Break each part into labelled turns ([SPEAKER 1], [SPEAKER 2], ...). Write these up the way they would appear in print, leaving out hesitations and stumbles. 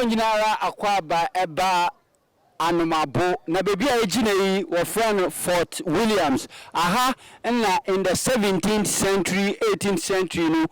[SPEAKER 1] nyinara akwaba eba Anomabo na baby a ejina yi wo friend Fort Williams aha na in the 17th century 18th century no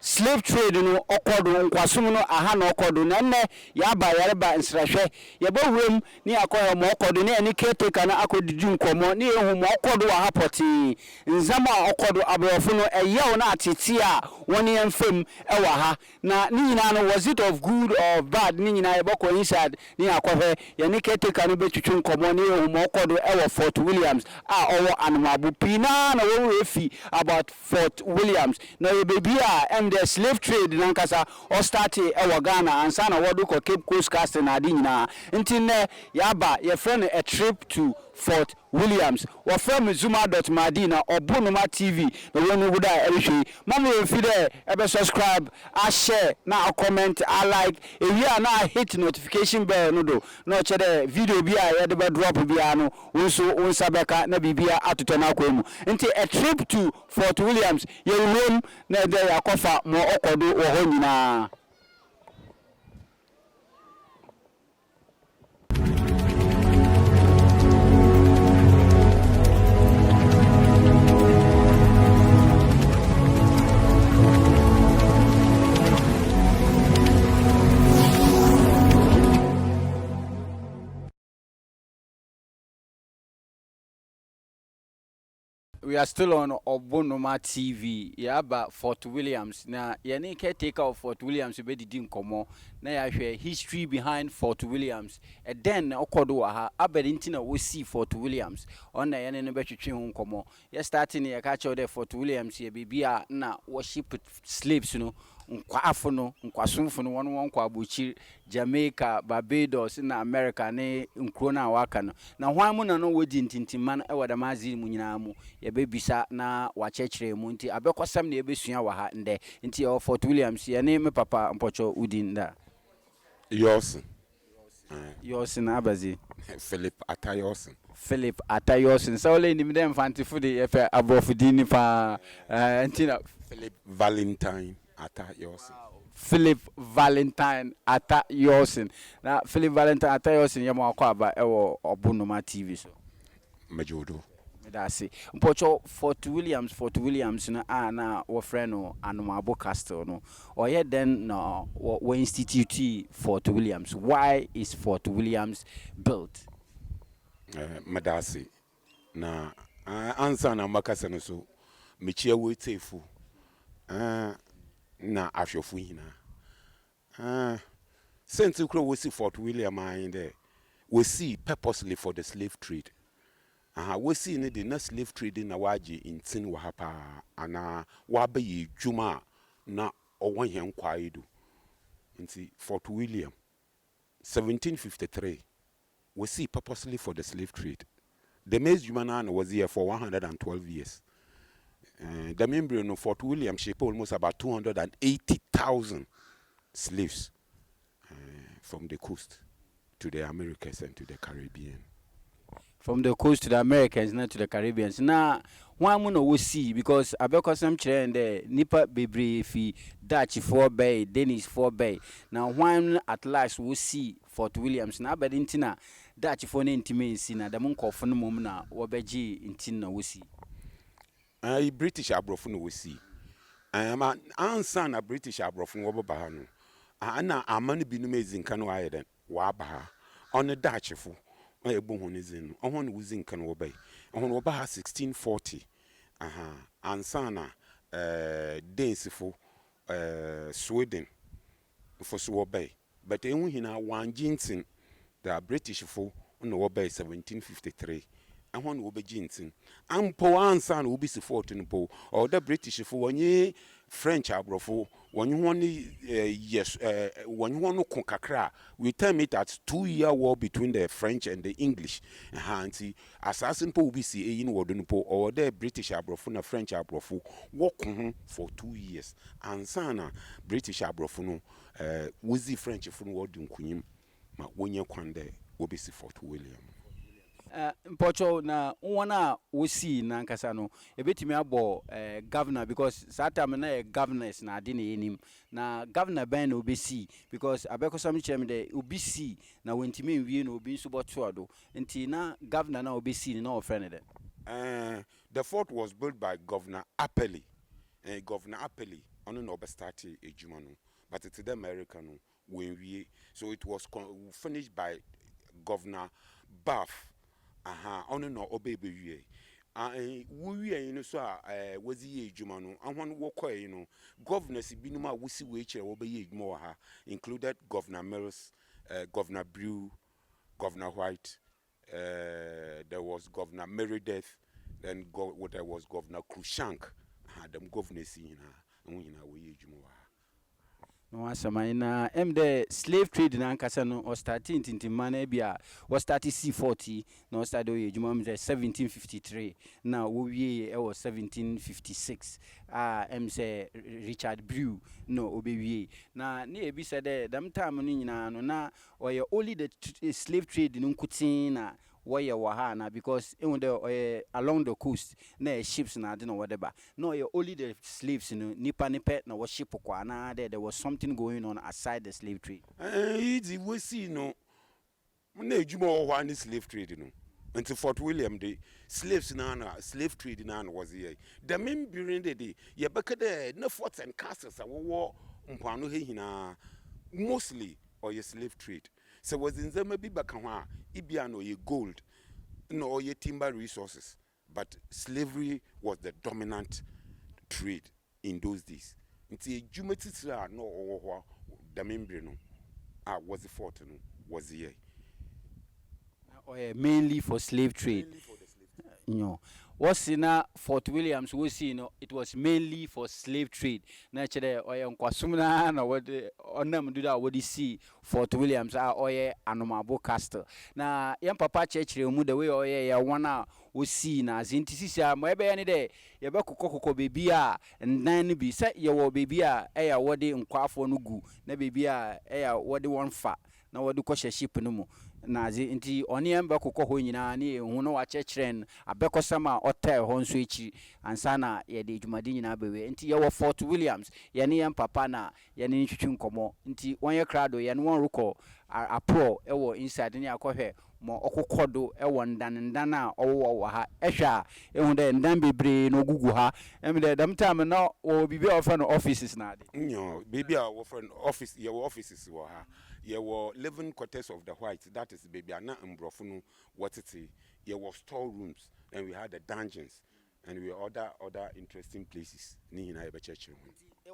[SPEAKER 1] slave trade no okodo nkwasom no aha na okodo na nne ya ba yareba nsrahwe ye ba wuram ni akoyo mo okodo ne ani caretaker na akodidi nkomo ne ehu mo okodo wa hapoti nzama okodo abrofo no eyew na atete a woni emfam ewa ha na ni nyina no was it of good or bad ni nyina ye ba coincide ni akohwe ye ni caretaker no betwitwu nkomo ne ehu mo okodo ewa Fort Williams a owo Anomabo pina na wo refi about Fort Williams na ye baby a the slave trade nankasa or started ewa Ghana and sana wadu ko Cape Coast casting adi nyina nti ne yaba your friend a trip to Fort Williams or from Zuma.Madina or Bonoma TV the one who would every mama if you there ever subscribe I share now I comment I like if you are now hit notification bell no do no chere video bi a the drop bi no unso unsabeka na bibia atotona kwemu nti a trip to Fort Williams your room na there yakofa mo okodo wo ho nyina. We are still on Bonoma TV. Yaba Fort Williams. Na yani caretaker of Fort Williams be didi nkomo. Na ya hwe history behind Fort Williams. And then okodo aha abedinti na we see Fort Williams. On na yani ne betwetwe ho nkomo. Ya starting ya ka che Fort Williams ye bibia na worship slaves no. Nkwaafo no nkwasomfo no won kwa abuchi Jamaica, Barbados na America ne nkro na waka no na hwan mu na no wodi ntintimman e wada mazi mu nyina mu ye bebisa na wachechire mu nti abekosam na ebesua wa ha nde nti o Fort Williams ye ne me papa mpocho udinda Yosin abazi
[SPEAKER 2] Philip Atayosin.
[SPEAKER 1] Philip Atayosin so le ni dem fantifu de efe abrofudini pa ntina
[SPEAKER 2] Philip Valentine Atayosin.
[SPEAKER 1] Philip Valentine Atayosin. Na Philip Valentine Atayosin yamo akwaba ewo Bonoma TV so.
[SPEAKER 2] Majodo.
[SPEAKER 1] Medasi. Mpocho Fort Williams na wo friend no Anomabo Castle no. Oye then no wo institute Fort Williams. Why is Fort Williams built?
[SPEAKER 2] Madasi. Na answer na makasa no so. Michia we tefu. Na afyofu hina. Since we see Fort William in there, we see purposely for the slave trade. We see in the slave trade in Awaji in Tin Wahapa, and Wabe Juma na Owan Yan Kwaidu. See Fort William, 1753. We see purposely for the slave trade. The maize Jumana was here for 112 years. The membrane of Fort William shaped almost about 280,000 slaves from the coast to the Americas and to the Caribbean.
[SPEAKER 1] From the coast to the Americans, not to the Caribbeans. Now, one mono we see because Abekosam Chere the Nipa Bebri fi Dutch 4 Bay, Danish 4 Bay. Now, one at last we see Fort Williams. Now, but intina Dutch 4 intimacy, na the monko for no momna, Wabeji intina we see.
[SPEAKER 2] British abrofo we see. Am answer na British abrofo wo ba no. Ana amane binu mezin kan wa yeden wa ba. On the Dutch fo. O ye bohu ne zin. Ohon wo zin kan wo bay. Ohon wo ba 1640. Answer na Danes fo Sweden fo so wo bay. But ehun hina wan jintin the British fo no wo bay 1753. And one will be jinsin. And po answer will be supporting po or the British for 1 year French abrofo. When you want yes, when you want to conquer, we term it as 2-year war between the French and the English. And see, assassin po be see in wordun po or the British abrofo na French abrofo walk for 2 years. And sana British abrofo no with the French from wordun kunim ma when you kwande will be see Fort William.
[SPEAKER 1] Mpocho na wana wosi na nkasa no ebetimi abo governor because time na governors na ade na enim na governor ban na obesi because abekosam chem de obisi na wentimi nwie na obi nso boto ado nti na governor na obesi na ofrene de.
[SPEAKER 2] The fort was built by Governor Appeli. Governor Appeli ono no start ejuma no, but it's the American when we, so it was finished by Governor Buff. Ono no obebe wie. We no so was ye ejuma no. And one wo kwa no governors binuma wusi we chere wo be ye ejuma ha, included Governor Mills, Governor Brew, Governor White, there was Governor Meredith, then there was Governor Krushank. Them governors in we
[SPEAKER 1] No asama na the slave trade na nkasa no o starting tintima na bia was started C40 no start o ejuma 1753 na wo wie e was 1756 say Richard Brew no obewie na ebi said them time no nyina no na o only the slave trade no nkutin na where wahana because along the coast na ships na no whatever no only the slaves nipa na worship na there was something going on aside the slave trade
[SPEAKER 2] we see no na ejuma wa ni slave trade no until Fort William the slaves na slave trade na was here the main during the day ye beka there na forts and castles wo mpano he hina mostly or your slave trade. So was in them be back on Ibiano ye gold, no ye timber resources, but slavery was the dominant trade in those days. Until Jumetitra no or the membrano was the fort was the
[SPEAKER 1] mainly for slave trade. No. What's in Fort Williams we see it was mainly for slave trade. Naturally, Kwasumna na what onam do that what you see Fort Williams Anomabo Castle. Na yan papa church mu the way ya wana we see na zintisisi mo ebe yani de ye be kokoko baby a ndan bi say ye wo baby a ya wode nkwafo no gu na baby a ya wode won fa na wode kwhye ship no mu na zi nti oni embe kokko ho nyina na ehu no wa checheren abekosama hotel ho nso echi ansa na ye de dwumadi nyina bewe nti ye wo Fort Williams ye ne yem papa na ye ne twetwu nkomo nti wonye krado ye ne won rukọ apro ewo inside ne akohwe mo okokodo ewo ndan a owo ha ehwa ehu de ndan bebre no gugu ha em de dam time na o bibi ofa no offices na de
[SPEAKER 2] nyo baby a wo friend office ye wo offices wo ha ye wo living quarters of the whites, that is baby ana mbrofo no what it ye wo storerooms, and we had the dungeons and we other interesting places ni hina ye be church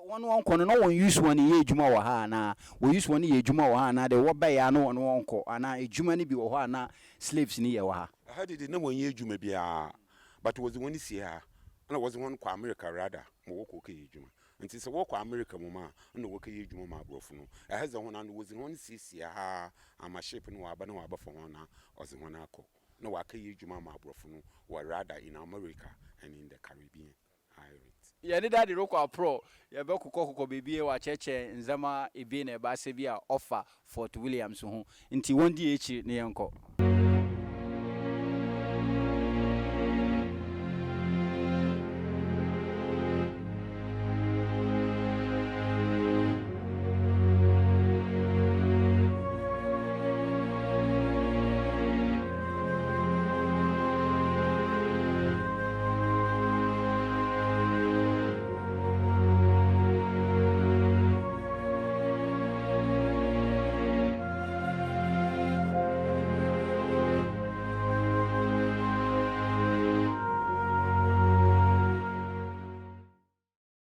[SPEAKER 1] one kono no one use one ye ejuma wo ha na we use one ye ejuma wo ha na de wo ba ya no one ko ana ejuma ni bi wo ha na slaves ni ye wo ha
[SPEAKER 2] how did no one ye ejuma bia but was the one see ha and was one kwa America rather mo wo ko ke ejuma nti se wo kwa America mo ma na wo ke ejuma ma brofo no eheze ho na was the one see ha ama ship no aba na aba fo ho na ozi ho na akọ na wa ke ejuma ma brofo no wa rather in America and in the Caribbean.
[SPEAKER 1] Yeah, that the Roko Pro, ya Boko baby, wa cheche, Nzama, Ibine, Basebia, offer Fort Williams, until 1 DH near uncle.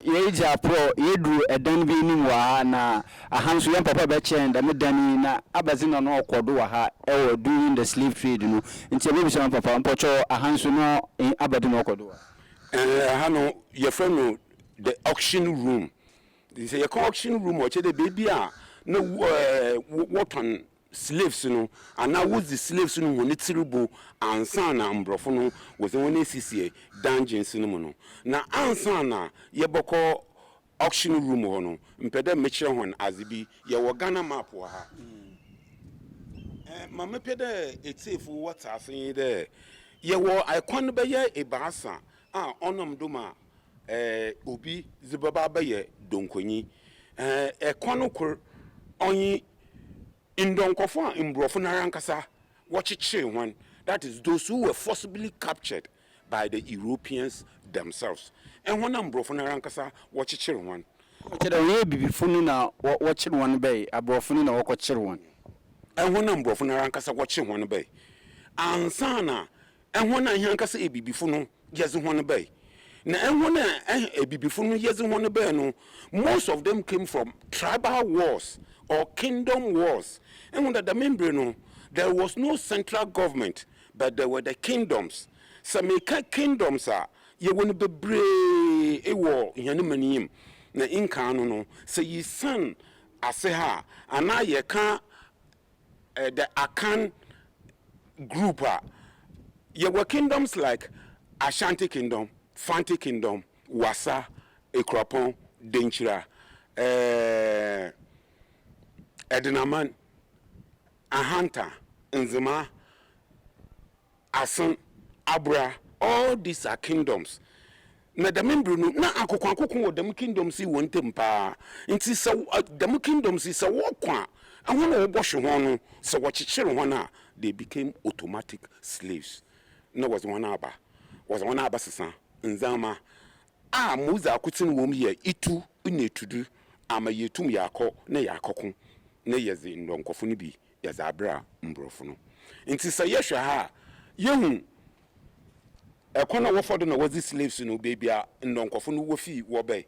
[SPEAKER 1] Yeja pro yedru edan bi nim wa na ahanso yan papa be chen da medani na abazi no no okodo wa ha e during the slave trade no nti e be bisa papa mpocho ahanso no abadi no okodo wa
[SPEAKER 2] ha no ye friend no the auction room this is a auction room o che de baby a na what on slaves no and now was the slaves no woni tiribo ansa na mbrofo no was woni sisi dungeons no no na ansa na ye boko auction room ho no mpede mechire hon azibi ye wo Ghana map wa ha Mama pede etifu what I say there. Ye wo I kon be ye ebasa onom doma obi zibaba be ye donkonyi kon kor onyi indonkofo a imbrofo na rankasa watchiche one, that is those who were forcibly captured by the Europeans themselves. And when imbrofo na rankasa watchiche one.
[SPEAKER 1] Chede we bibifunu na watchire one bay abrofunu na wakochire one.
[SPEAKER 2] And when imbrofo na rankasa watchire one bay. Ansana and when I yankasa e bibifunu yes one bay. Na and when a bibifunu yes one bay no, most of them came from tribal wars or kingdom wars. And when the membrane, there was no central government, but there were the kingdoms. Some kingdoms are you want to be brave a war in Yanimanium. Na in Kano, say ye son, I say ha, and now ye can't the Akan group. Ye were kingdoms like Ashanti Kingdom, Fanti Kingdom, Wasa, Ekrapon, Denchira, Edinaman, Ahanta, Nzema, Asan, Abra, all these are kingdoms. Na the membru no na akokwankokon wo dem kingdoms si wontem pa. Nti se dem kingdoms si se wo kwa. Ahun wo bohwe ho no se wo chichire ho na they became automatic slaves. No was one aba. Was one aba sesa. Nzama muza akutin wo ye itu unetudu ama yetum yakọ na yakọkon. Na yeze ndonkofo no bi yeze abra mbrofo no. Nti se yehwe ha yehu ekona wo fodo na was slaves no baby a ndonkofo no wo fi wo bay.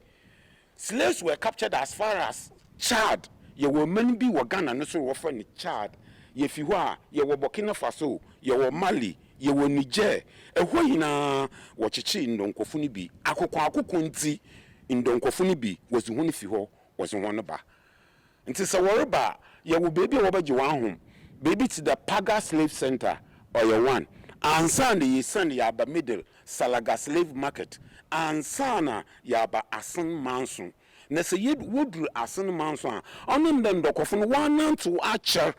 [SPEAKER 2] Slaves were captured as far as Chad. Ye were many bi wo Ghana no so wo fa ni Chad. Ye fi ho a ye wo Burkina Faso, ye wo Mali, ye wo Niger. Ehwo hina wo chichi ndonkofo no bi. Akokon nti ndonkofo no bi wo zu ho ni fi ho wo zo ho no ba. Nti se wo reba ye wo baby wo ba gi wan hom. Baby to the Paga Slave Center or your one. Ansana ye send yaba middle Salaga slave market. Ansana yaba asan manson. Nese yed wudru asan manson. Onim den dokofun wanan to acher.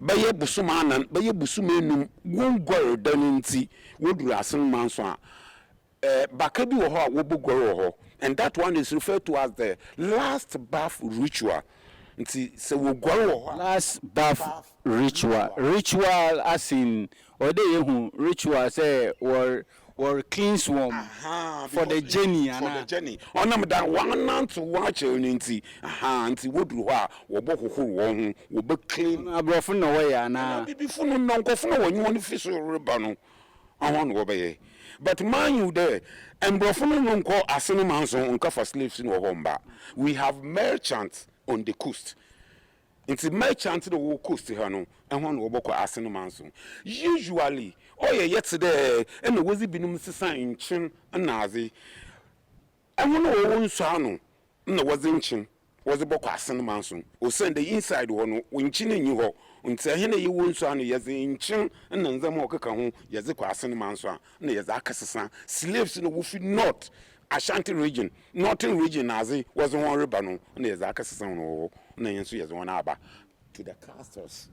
[SPEAKER 2] Baye busumanan, baye busumenum, wongor daninti, wudru asan manson. Bakabi woho wobugoro ho. And that one is referred to as the last bath ritual. Nti se wogoro ho.
[SPEAKER 1] Last bath ritual. Ritual as in ritual say or cleanse one for the journey.
[SPEAKER 2] For the journey. Onam that one to watch nti nti wodru ho a wo bokohoro wo ho wo be clean
[SPEAKER 1] abrofo no way na
[SPEAKER 2] bibifu no nkofo no wanyu no fi so reba no ahon wo be. But man you there and brofo no nko aseno manso nka for slaves no ho mba. We have merchants on the coast. It's merchant the whole coast here no and one wo aseno manso. Usually yesterday and the wazi binum sisa in chin anazi. And one wo nso no na was in chin was the boko aseno manso. O send the inside one when chin ni ho until hene ye wo nso no yeze in chin and nzam ho keka ho yeze kwa aseno manso na yeze akasesa. Slaves no wo fi not Ashanti region, northern region nazi was one river no na yeze akasesa no na yenso yeze one aba to the castles.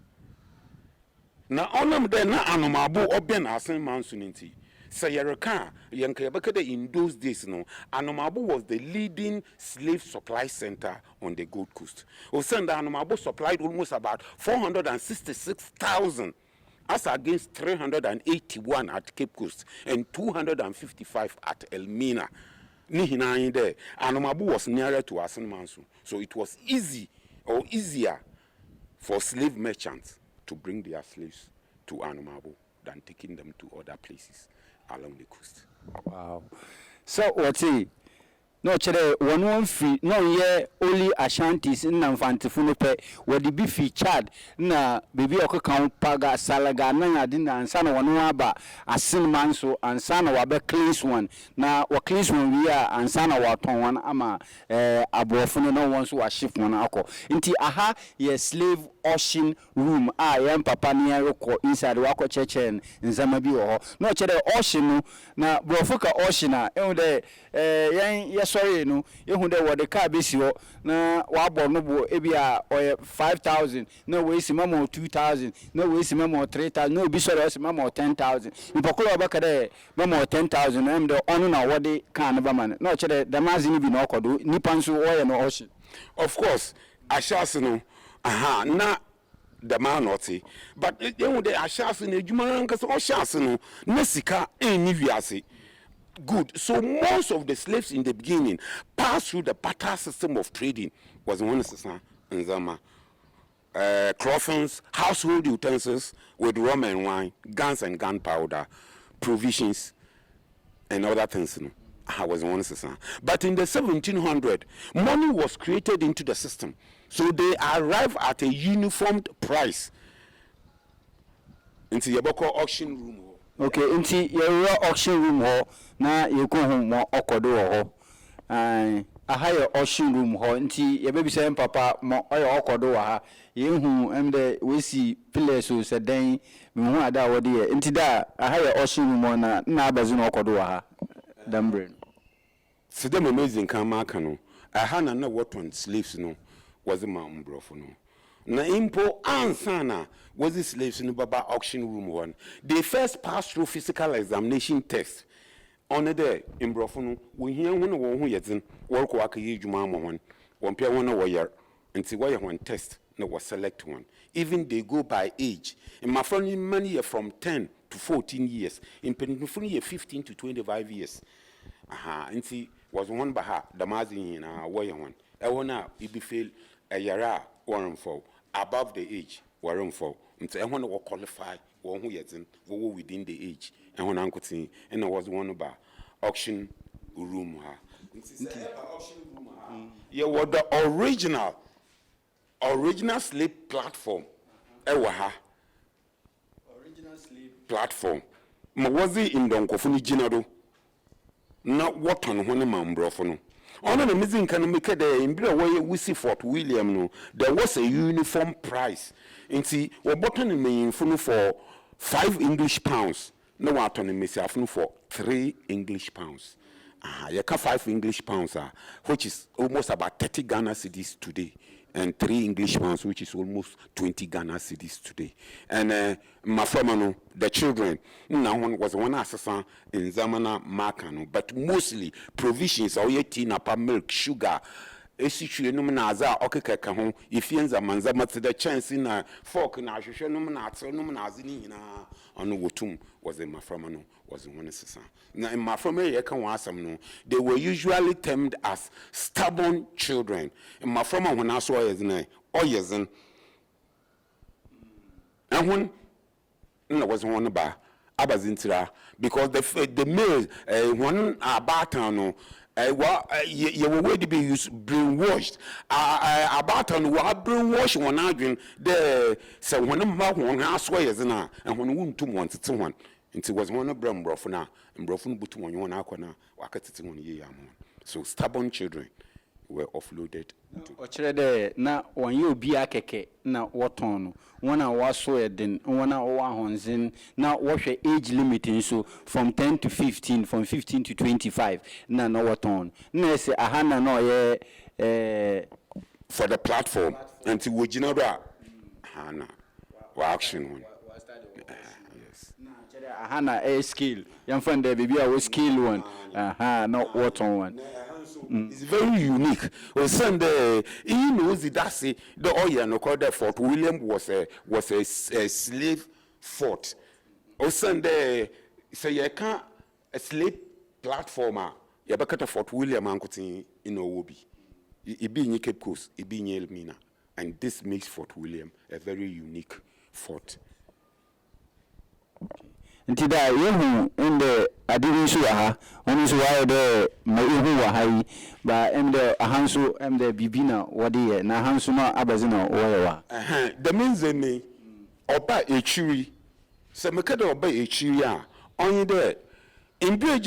[SPEAKER 2] Na onam de na Anomabo oben asen mansun nti say yereka yenka yebekede in those days no Anomabo was the leading slave supply center on the Gold Coast. O send Anomabo supplied almost about 466,000 as against 381 at Cape Coast and 255 at Elmina. Ni hina there Anomabo was nearer to Asen Mansun, so it was easier for slave merchants to bring their slaves to Anomabo than taking them to other places along the coast.
[SPEAKER 1] Wow. So what's it? No chere one free no ye only Ashantis na mfantifuno pe wodi bi fi Chad na bebi okaka Paga Salaga na adi na ansana wanu aba asin manso ansana wabe cleanse one na wa cleanse one we are ansana wa ton one ama abrofuno no one so wa shift one akọ nti aha ye slave auction room yɛn papa ne yɛrekɔ inside wakɔ kyɛkyɛn nzama bi wɔ hɔ na ɔkyerɛ auction no na borɔfo ka auction a ɛhu dɛ yɛn yɛsɔre no ɛhu dɛ wɔde car bɛsi hɔ na wabɔ no bo ebi a ɔyɛ 5,000 na wɔasi mama 2,000 na wɔasi mama 3,000 na obi sɔre ɔsi mama 10,000 nipakoro ɔbɛka dɛ mama 10,000 na ɛmu dɛ ɔno na wɔde car no bama no na ɔkyerɛ dɛmaze no bi na ɔkɔdo nipa nso wɔyɛ no auction.
[SPEAKER 2] Of course, ahyase no na the man not say, but you the ahyase no adwuma nkasa ɔhyase no na sika ɛnni wiase. Good. So most of the slaves in the beginning passed through the barter system of trading. Was one system in Zama. Coffins, household utensils with rum and wine, guns and gunpowder, provisions, and other things. I was one system. But in the 1700, money was created into the system. So they arrive at a uniformed price. Into Yaboko auction room.
[SPEAKER 1] Okay, into your auction room hall, na you go home more okodo a higher auction room hall, into your baby saying papa, more oil okodo, you whom we see pillars who said, then we want that idea. Into that a higher auction room on na bazin okodo, Dumbrin.
[SPEAKER 2] So them amazing Kamakano. I had no what on slaves no was a mountain brofono. Na impo ansana was the slaves in the Baba auction room one. They first passed through physical examination test. On the day in brofono, we hear one who yet work work a huge mamma one pair one warrior and see why one test no was select one. Even they go by age. In my friend money from 10 to 14 years, in Penifuni 15 to 25 years. And see was one by her, the mazin in a warrior one. I wanna it be fail a yara warren fall above the age warren fall. And so I want to qualify one who yet within the age. And when Uncle T and I was one about auction room. Yeah, what the original slave platform. Ewaha. Original slave platform. Mawazi in Donkofuni General. Not what on one man brofono. On the missing can make it in way we see Fort William. No, there was a uniform price. And see, what button in me for 5 English pounds. No one on myself for 3 English pounds. You can 5 English pounds, which is almost about 30 Ghana cedis today. And 3 English pounds, which is almost 20 Ghana cedis today. And my family, the children, now one was one assassin in Zamana Makano, but mostly provisions, or tea, milk, sugar. Esi numnaza okeke kahon ifienza manza matse chance na fork na hwehwe numnaatse numnaazini na ono wotum was a maframano was one assassin. Now in maframa ye kan wasam no, they were usually termed as stubborn children. In maframa when aso oyezin oyezin and when no was one ba abazintira because the male one abatan no you were ready to be brainwashed. About on what brainwash one arguing there. So when a man one house way and when one 2 months to one, and it was one of Bram Brofuna and Brofun but one aquana, Wakati 1 year. So stubborn children were offloaded.
[SPEAKER 1] Ochere na wan ye obi akeke na woton no wona waso eden wona wa honzin na wohwe age limit nso from 10 to 15 from 15 to 25 na no woton na say ahana na ye
[SPEAKER 2] for the platform until we general hana wa action one yes
[SPEAKER 1] na chere ahana a skill yan fan there baby a skill one no woton one.
[SPEAKER 2] It's very unique. On Sunday, you know the oil no called that Fort William was a slave fort. On Sunday, say you can't a slave platformer. You back at Fort William Ancotin in Owobi. It be in Cape Coast, it be in Elmina, and this makes Fort William a very unique fort.
[SPEAKER 1] Nti da yehu ende adiri nso ha oni so wa de ma yehu wa hai ba emde ahanso emde bibina wode ye na ahanso no abazi na wo wa
[SPEAKER 2] the means me oba echiri se me kada oba echiri a onye de embre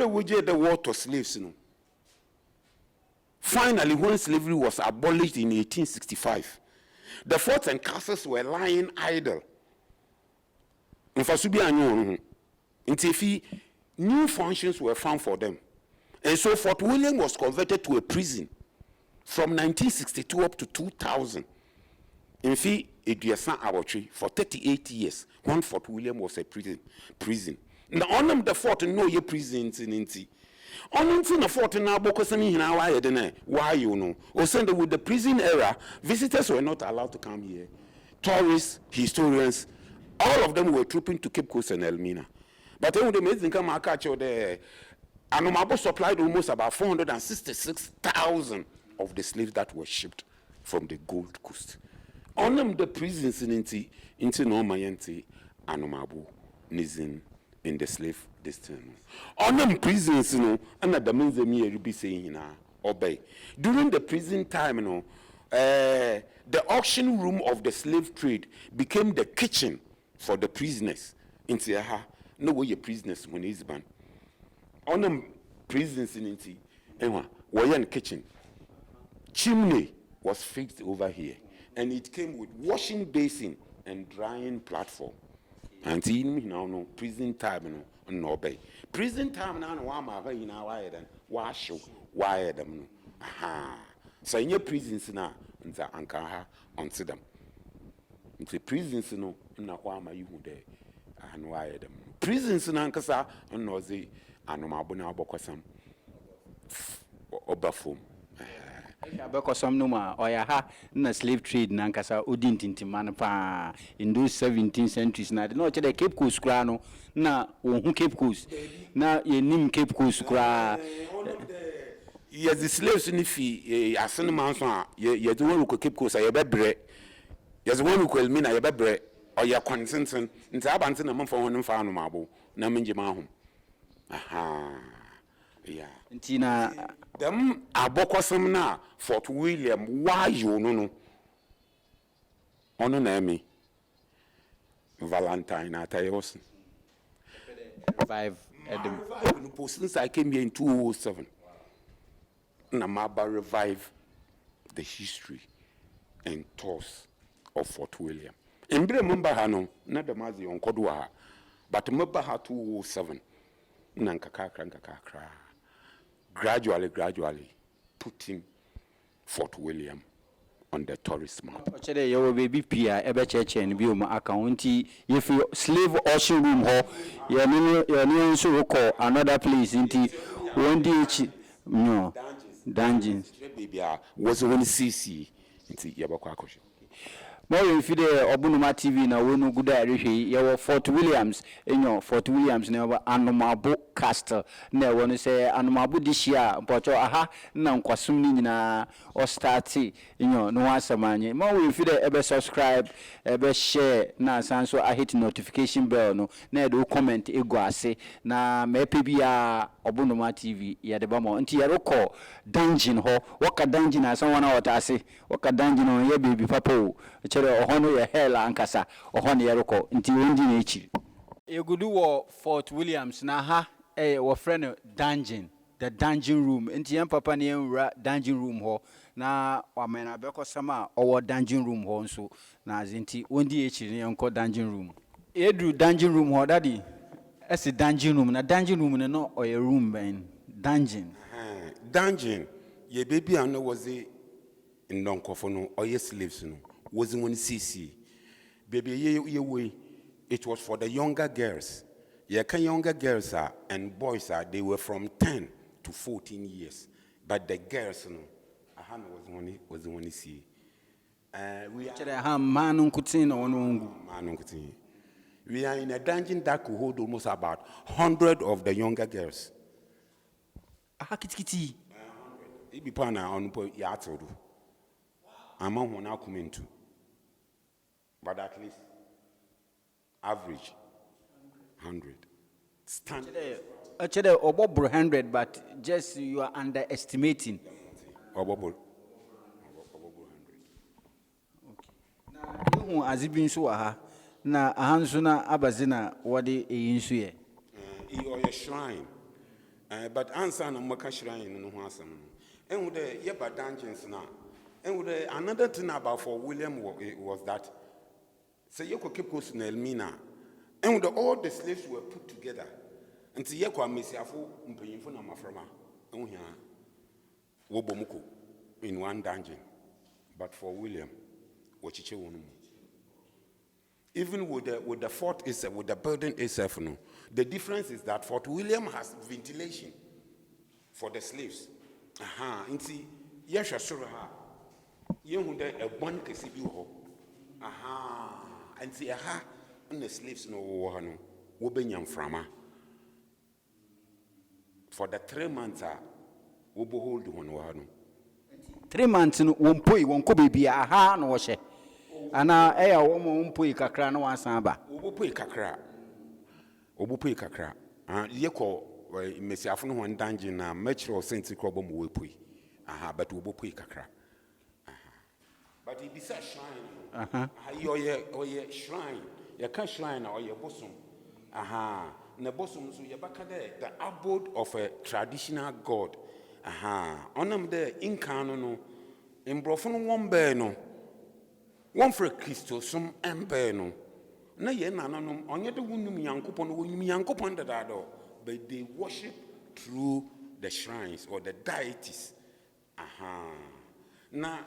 [SPEAKER 2] woje the water slaves no Finally, when slavery was abolished in 1865, the forts and castles were lying idle. New functions were found for them. And so Fort William was converted to a prison from 1962 up to 2000. In fact, for 38 years, when Fort William was a prison. Now, on the fort, no ye prisons in Inti. On the fort now, why you know? Or send with the prison era, visitors were not allowed to come here. Tourists, historians, all of them were trooping to Cape Coast and Elmina. But then when the amazing come I catch you there, Anomabo supplied almost about 466,000 of the slaves that were shipped from the Gold Coast. On them the prisons into Normayente, Anomabo, Nizin, in the slave destiny. On them prisons, and the means the me be saying obey. During the prison time, the auction room of the slave trade became the kitchen for the prisoners. Into no way your prisoners when he's banned. On them prisons in Inti, were in kitchen. Chimney was fixed over here, and it came with washing basin and drying platform. And now prison time no obey. Prison time now wash wire them. Aha. So in your prisons now nza ankaha onto them. Into prisons no na wama you there and wire them. Prisons na nkasa no ze Anomabo na abokosam obafom.
[SPEAKER 1] Abekosam no ma oya ha na slave trade na nkasa odintintimana pa in those 17th centuries na no che the Cape Coast kra no na wo Cape Coast na yenim Cape Coast kra.
[SPEAKER 2] Yes, the slaves in the fee asene man so ye the one who Cape Coast ye bebre. Yes, the one who call me na ye bebre or ye consenten nti abante na mfa won mfa Anomabo na menje ma ho. Aha. Yeah.
[SPEAKER 1] Ntina
[SPEAKER 2] them abokosam na Fort William why you no ono na me Valentine atayos
[SPEAKER 1] 5 Adam
[SPEAKER 2] since I came here in 2007 na maba revive the history and tours of Fort William. Embre mba ha no na the mazi onkodo ha but mba ha 207 na nkakakra gradually putting Fort William on the tourist map.
[SPEAKER 1] Ochede your baby pia ebe cheche ni bi o ma account if you slave auction room ho ya ni nso ko another place nti one day no dungeons
[SPEAKER 2] baby was one CC nti yabakwa akosho.
[SPEAKER 1] More if the Obunuma TV na wonu guda rehwe ye Fort Williams enyo Fort Williams na Anomabo Castle na wonu say Anomabo this year mpocho aha na nkwasum ni nyina o start enyo no asamanye. More if the ebe subscribe ebe share na sanso a hit notification bell no na do comment ego ase na mepe bia Obunuma TV ya de ba mo nti ye roko dungeon ho waka dungeon asan wana wata ase waka dungeon on ye baby papa o chere ohono ye hela ankasa ohono ye roko nti wondi na echi egudu wo Fort Williams na ha wo friend dungeon the dungeon room nti yan papa na yan dungeon room ho na wamena bekosama owo dungeon room ho nso na azinti wondi echi ne yanko dungeon room edu dungeon room ho daddy esi dungeon room na dungeon room no oye room ben dungeon
[SPEAKER 2] Dungeon ye baby an was a ndonkofo no oye slaves no was one CC baby ye way it was for the younger girls. Ye can younger girls are and boys are they were from 10 to 14 years but the girls no ahana was one see we are
[SPEAKER 1] manu kutin onungu
[SPEAKER 2] manu kutin. We are in a dungeon that could hold almost about 100 of the younger girls.
[SPEAKER 1] Aha kitikiti
[SPEAKER 2] Ibi pana on yatodu. Among one now come into. But at least average 100. Standard.
[SPEAKER 1] Actually, about 100, but just you are underestimating.
[SPEAKER 2] Obobol.
[SPEAKER 1] Okay. Now, as it been so, na ahansuna abazina wadi eyinsu ye.
[SPEAKER 2] Or a shrine. But answer no maka shrine no ho asem. And with the Yeba dungeons now. And with the another thing about for William was that say you could keep close in Elmina. And with all the slaves were put together. And see Yako Messiafo Mpayinfo Namaframa. And here Wobomuko in one dungeon. But for William, Wachiche Wonumu. Even with the fort itself, with the building itself, no, the difference is that Fort William has ventilation for the slaves. And see, Yasha Suraha, you a one Kasibu. And see, and the slaves no Wobenyam Frama. For the 3 months, we behold one.
[SPEAKER 1] 3 months no won't be aha no washe. Ana eya womo mpui kakra na wansamba.
[SPEAKER 2] Obopui kakra. Yeko mesiafo no wan dungeon na metro senti krobo mo wepui. But obopui kakra. But it is a shrine. Oye shrine. You can shrine or your bosom. Na bosom so yabaka there the abode of a traditional god. Onam there in no imbrofo no wombe no. One for Christo, some empeno. Na ye nananom, onye de wunum yankopon, wunum yankopon da dado, but they worship through the shrines or the deities. Na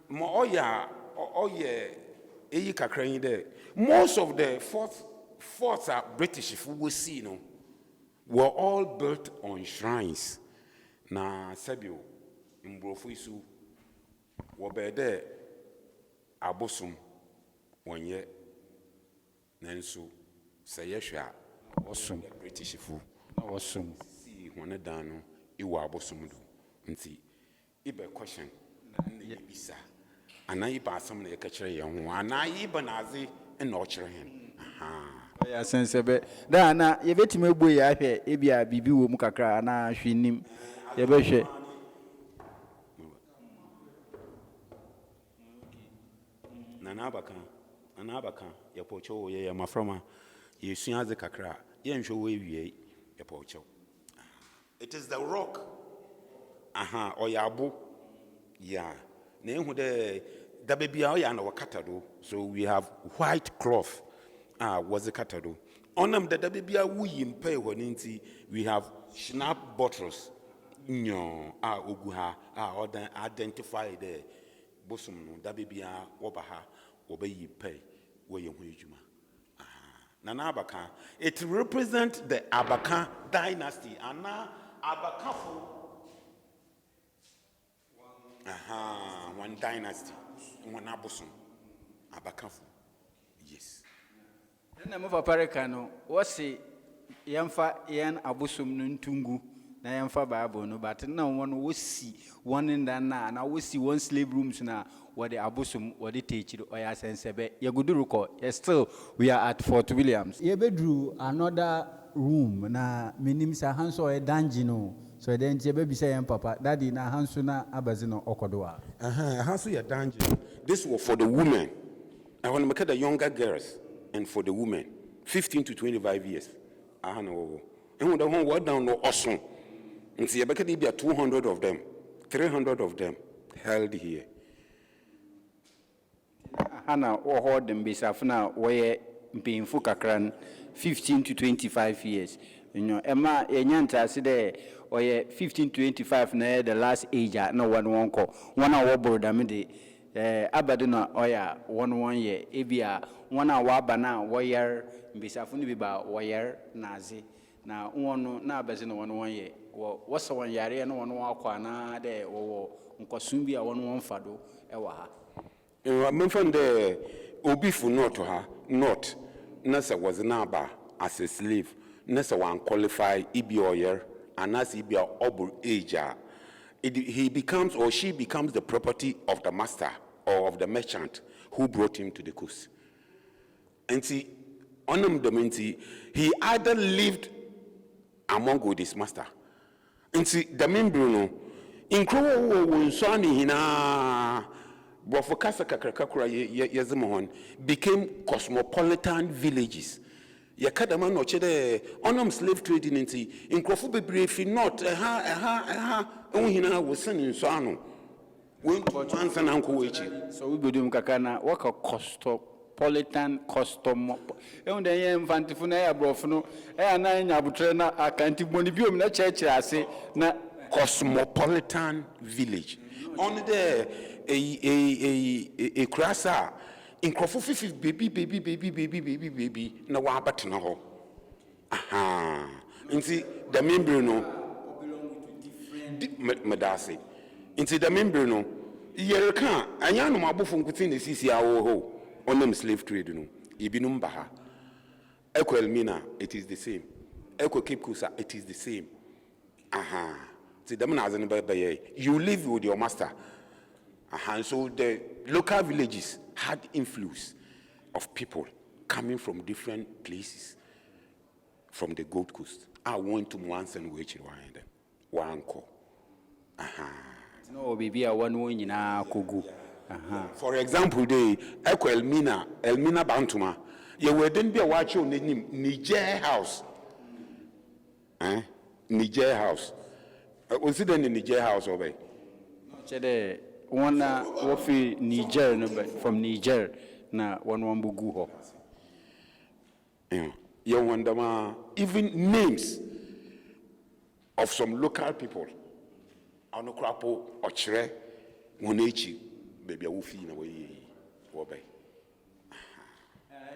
[SPEAKER 2] mo oye eyi kakra yin there. Most of the forts are British, if we see, no, were all built on shrines. Na Sabio, imbrofo isu, wobede Abosum 1 year Nansu say Yeshua awesome British fool awesome see one dano iwa abosum do nti ibe question na yebisa ana iba asam na yekachere ye ho ana iba naze na ochere hen
[SPEAKER 1] ya sensebe da na yebetime egbo ya hwe ebia bibi wo mu kakra na hwenim yebehwe Anabaka, ya pocho ya maframa, yesuaze kakra, yensho we ya pocho. It is the rock. Or yabu. Yeah. Nehu de baby ya na wakatado. So we have white cloth. Was the katado. Onam the baby we impe waninti, we have schnapp bottles. No, uguha, identify the bosom no, da baby wabaha. Obey pay where you Nanabaka. It represents the Abaka dynasty. And now Abakafu. One dynasty. One Abosum. Abakafu. Yes. Then I move a paracano. What's it? Yamfa yan Abosum Nuntungu. Na yamfa Bible no, but now one will see one in the na, and I will see one slave rooms now. What the abusum, what the teacher, or ya sensebe, ya guduruko. Yes, still we are at Fort Williams.
[SPEAKER 3] You bedrew another room na minim sa hanso a dungeon. So then you baby say papa, daddy na hanso na abazino okodoa.
[SPEAKER 2] Hanso ya dungeon. This was for the women. I want to make the younger girls and for the women, 15 to 25 years. And when the one word down no awesome. And see, I bet there 200 of them, 300 of them held here.
[SPEAKER 1] Hana or hold them besafuna where being fukakran 15 to 25 years. You know, Emma Yanyanta said, or 15 to 25 na the last age, no one call 1 hour board. Abaduna oya 1 year, Ebia 1 hour bana wire besafuni biba wire nazi. Na one na bazino 1 year. What's 1 year and 1 walk na de or Nkosumbi 1 fado ewaha.
[SPEAKER 2] I'm from the Obifu not to her, not Nessa was naba as a slave, Nessa one qualified Ibioyer, and as Ibia Obur Ager. He becomes or she becomes the property of the master or of the merchant who brought him to the coast. And see, on him the he either lived among with his master. And see, the men Bruno, in Crow Winsani hina. Bofokasa kakrakakura yezemohon became cosmopolitan villages. Yakadama no chede onam slave trading nti nkrofo bebre fi not ohina wo sene nso ano when chansa na nko wechi.
[SPEAKER 1] So we bedum kakana waka cosmopolitan custom e dey infantifo na ya brofo no e anan nya abotre na akanti boni biom na church ase na
[SPEAKER 2] cosmopolitan village on there a krasa nkrofo fifi baby na wa abatena ho aha nti the member no medase nti the member no yereka anya no mabofo nkuti na sisi awo ho onem slave trade no ibinum baha Elmina it is the same Cape Kusa it is the same aha see them na azan baye you live with your master aha so the local villages had influence of people coming from different places from the Gold Coast. I went to once and which one call.
[SPEAKER 1] No baby I want one na kugu.
[SPEAKER 2] For example, the Elmina Bantuma, you were then be a watch on the Niger house. Niger house. Was it in the Niger house over?
[SPEAKER 1] One wofi Niger no from Niger na one bugu ho.
[SPEAKER 2] You wonder even names of some local people. Anokrapo ochre monechi baby wofi na we wobe.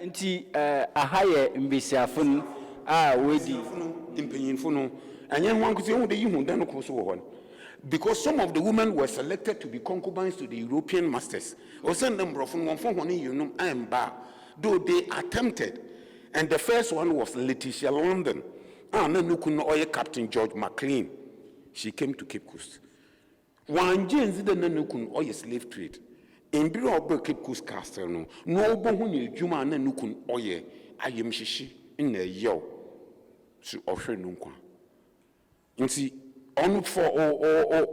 [SPEAKER 1] Nti ahaye mbesiafun wedi
[SPEAKER 2] impanyinfo no anya nwan kuti hu de yihu dan ko so ho. Because some of the women were selected to be concubines to the European masters. Or send them from one for one though they attempted. And the first one was Letitia London. Captain George McLean. She came to Cape Coast. One James did the slave trade. In Bureau Cape Coast Castle, no bohuni Juma and Nukun oye, I am shishi in a yo to offer Nunqua. You see, on for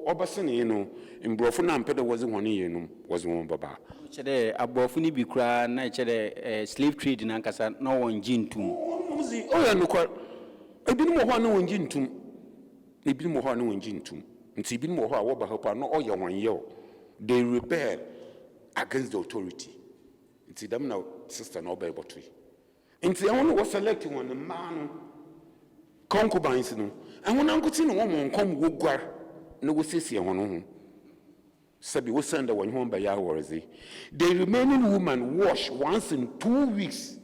[SPEAKER 2] Obasan, you know, in Brofuna and Pedro was one year, was one baba.
[SPEAKER 1] Chede abofuni bi kra na chede slave trade na nkasa no won jintum.
[SPEAKER 2] Oh ya no kwa. Ebi mo ho na won jintum. Ebi mo ho na won jintum. Nti ebi mo ho a wo ba hopa no oye wan ye. They rebel against the authority. Nti them now sister no be botwe. Nti e won was selecting one man concubines no. And when Uncle Tin woman come wo gwar no go sisi e hono ho. Sabi wo send one home by yaworzi. The remaining woman wash once in 2 weeks.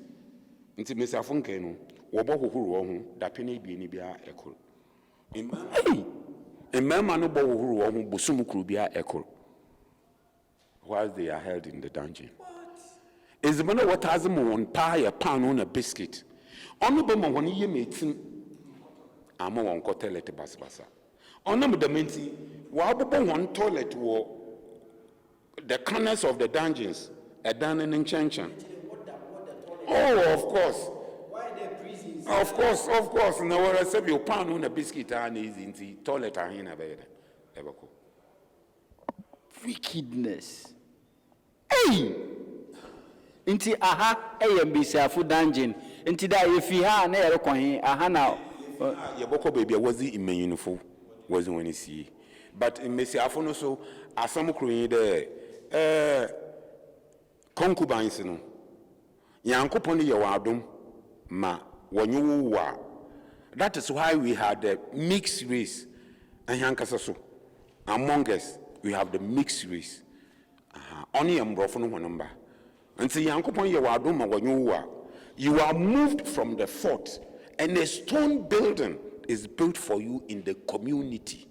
[SPEAKER 2] Nti Mr. Funke no wo bo hohoro wo ho da pene bi ni bia ekol. Emma no bo hohoro wo ho bosum kru bia ekol. While they are held in the dungeon. Is the man what has them on pie a pan on a biscuit. Only be mo woni ye metin ama won ko toilet basbasa. Onam the menti wa bobo one toilet wo the corners of the dungeons are done in Chanchan. Oh, of course.
[SPEAKER 3] Why the prisons?
[SPEAKER 2] Of course. Now, I said you pound on a biscuit and is in the toilet and in a bed.
[SPEAKER 1] Wickedness. Hey! Inti aha mbesiafu dungeon. Inti da yefi ha na yere kwan aha na
[SPEAKER 2] Yaboko baby was the imenyinfo was when you see. But in mbesiafu no so asamu kru there. Concubines no yankopon ye wadom ma wanyu wa. That is why we had the mixed race and yankasa so among us we have the mixed race only ambrofo no honamba nti yankopon ye wadom ma wanyu wa. You are moved from the fort and a stone building is built for you in the community.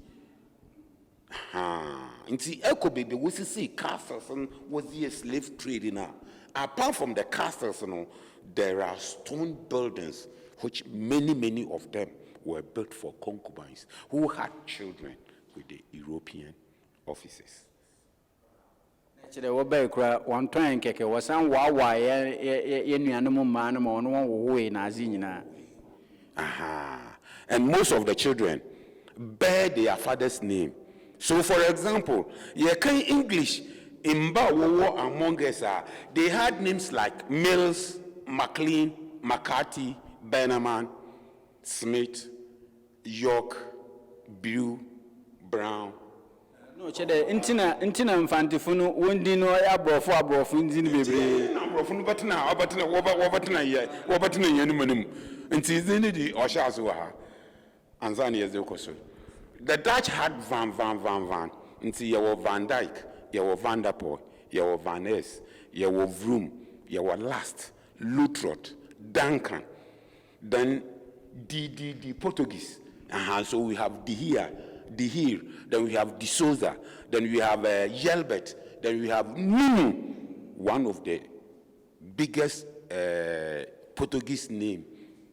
[SPEAKER 2] Nti eko baby we see castles was the slave trade now. Apart from the castles, there are stone buildings which many of them were built for concubines who had children with the European officers.
[SPEAKER 1] Chede wo be kra one time keke wasan wa ye nuanom ma no ma no wo na azi nyina.
[SPEAKER 2] And most of the children bear their father's name. So, for example, English in Bawo among us, they had names like Mills, McLean, McCarthy, Bennerman, Smith, York, Blue, Brown.
[SPEAKER 1] No, chede intina mfantifunu wondi no abrofo ndini bebre.
[SPEAKER 2] Na abrofo no wabatina yenu manum. Nti zini di oshazo ha. Anzani yeze koso. The Dutch had Van. Nti yawo Van Dyke, yawo Van der Poel, yawo Van Ness, yawo Vroom, yawo Last, Lutrot, Duncan. Then the Portuguese. So we have De Heer, then we have De Souza, then we have Yelbert, then we have Nunu, one of the biggest Portuguese name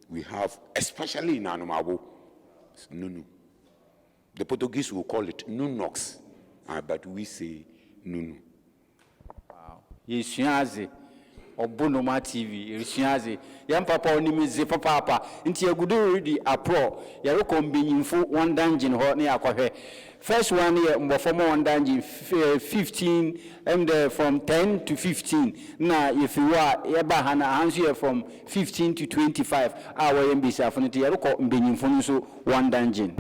[SPEAKER 2] we have, especially in Anomabo, Nunu. The Portuguese will call it Nunox, but we say Nunu.
[SPEAKER 1] Wow. Yeshuaze. Obunoma TV, Rishazi, Yam Papa Onimizi Papa, Inti Yagudu di Apro, Yaroko Binyinfu, one dungeon hot near Aquahe. First 1 year, Mbofomo one dungeon 15, and from 10 to 15. Now, if you are Yabahana, answer from 15 to 25, our MBC Afoniti Yaroko Binyinfu, one dungeon.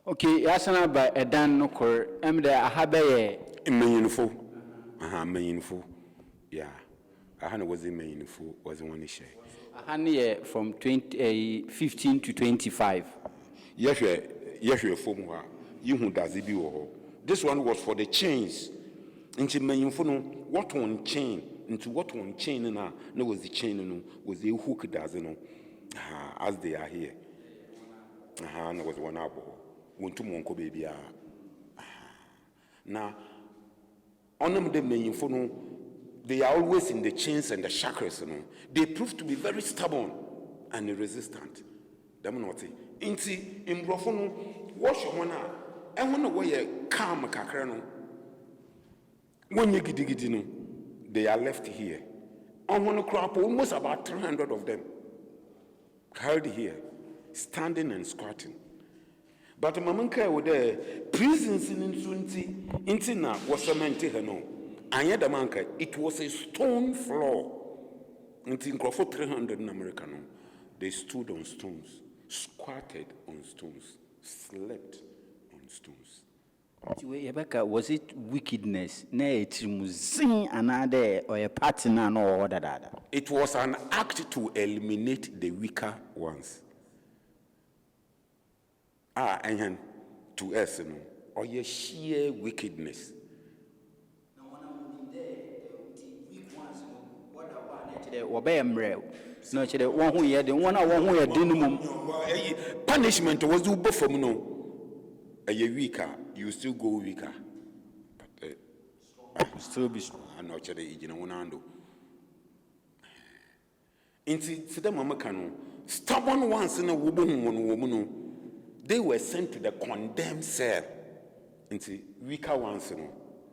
[SPEAKER 1] Okay, yasana ba edan no kor emde ahabaye
[SPEAKER 2] Meaningful. Meaningful. Yeah. Ahana was meaningful, was one issue.
[SPEAKER 1] ahane from 15 to 25.
[SPEAKER 2] Yes, you form you does it be. This one was for the chains. Into meaningful, what one chain, into what one chain no was the chain, was the hook does as they are here. No was one abo. Won't monko baby. Now, on them the meaningful, they are always in the chains and the shackles. They prove to be very stubborn and resistant. Them not inti in Brofono, wash your one I want to wear calm kakrano. When you get they are left here. I want to crop almost about 300 of them. Carried here, standing and squatting. But Mamanka were there, prisons in Intina was cemented. And yet, Manka, it was a stone floor. Until Crawford 300 in America, they stood on stones, squatted on stones, slept on stones.
[SPEAKER 1] Rebecca, was it wickedness? Nay, it was another or a partner or other.
[SPEAKER 2] It was an act to eliminate the weaker ones. And to us, or your sheer wickedness. Punishment was do both from a weaker, you still go weaker. But still be strong. I'm not sure you know. Into the Mamacano, stubborn ones in a woman. They were sent to the condemned cell. Into weaker ones,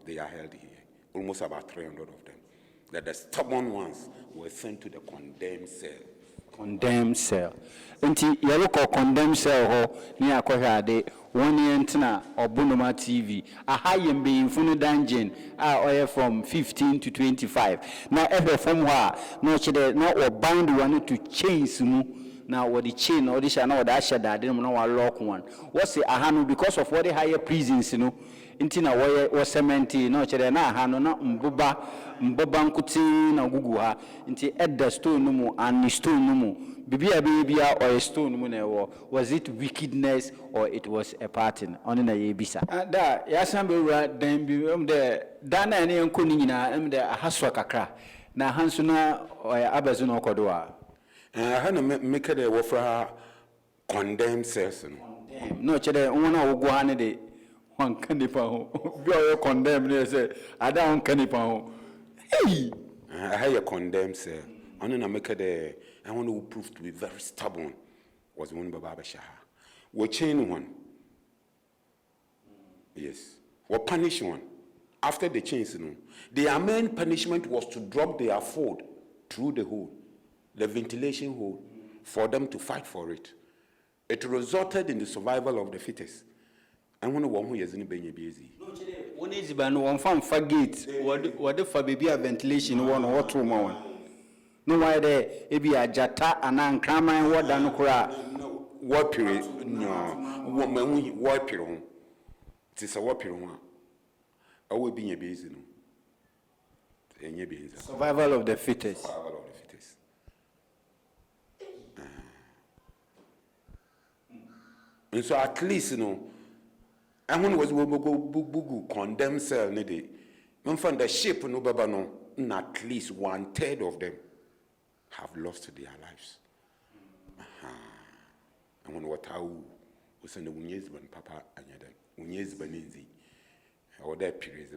[SPEAKER 2] they are held here. Almost about 300 of them. That the stubborn ones were sent to the condemned cell.
[SPEAKER 1] Condemned cell. Until you look at condemned cell, near Kohade, 1 year antenna or Bunoma TV, a high and being full dungeon, are from 15 to 25. Now, ever from where, not or bound one to change. Now, what the chain or this and all that shall that didn't know a lock one. What's the ahanu because of what the higher prisons, Intina was cemented, no chedena, hano, not mbobankuti na guguha, inti edda stone numu and stone numu. Bibia or a stone munewo. Was it wickedness or it was a pattern on in a yebisa? Da, Yasambe, then be the Dana and Yankunina, the Haswa Kakra. Na Hansuna or Abazuno Kodoa.
[SPEAKER 2] Hana make it a wafra condemned cells.
[SPEAKER 1] No, chede, one of Guanade. one canipa ho. You condemn me say I don't canipa ho. Hey,
[SPEAKER 2] I hear condemn sir. On na make the I want to prove to be very stubborn was one Baba Shaha. We chain one. Yes. We punish one. After the chains, their main punishment was to drop their food through the hole, the ventilation hole, for them to fight for it. It resulted in the survival of the fittest. I want to one who is in the busy.
[SPEAKER 1] One is ban one farm fagate. What the baby ventilation one or 2 more. No why there it be a jata and an crama and what done cry.
[SPEAKER 2] No, what period? No, what period? It is a what period. I will be a busy.
[SPEAKER 1] Survival of the fittest.
[SPEAKER 2] Survival of the fittest. And so at least, and when was go condemn cell, nede. Man found the ship no baba no, at least 1/3 of them have lost their lives. And when what how was in the Unyezban Papa and Unyezban Inzi. Or that period,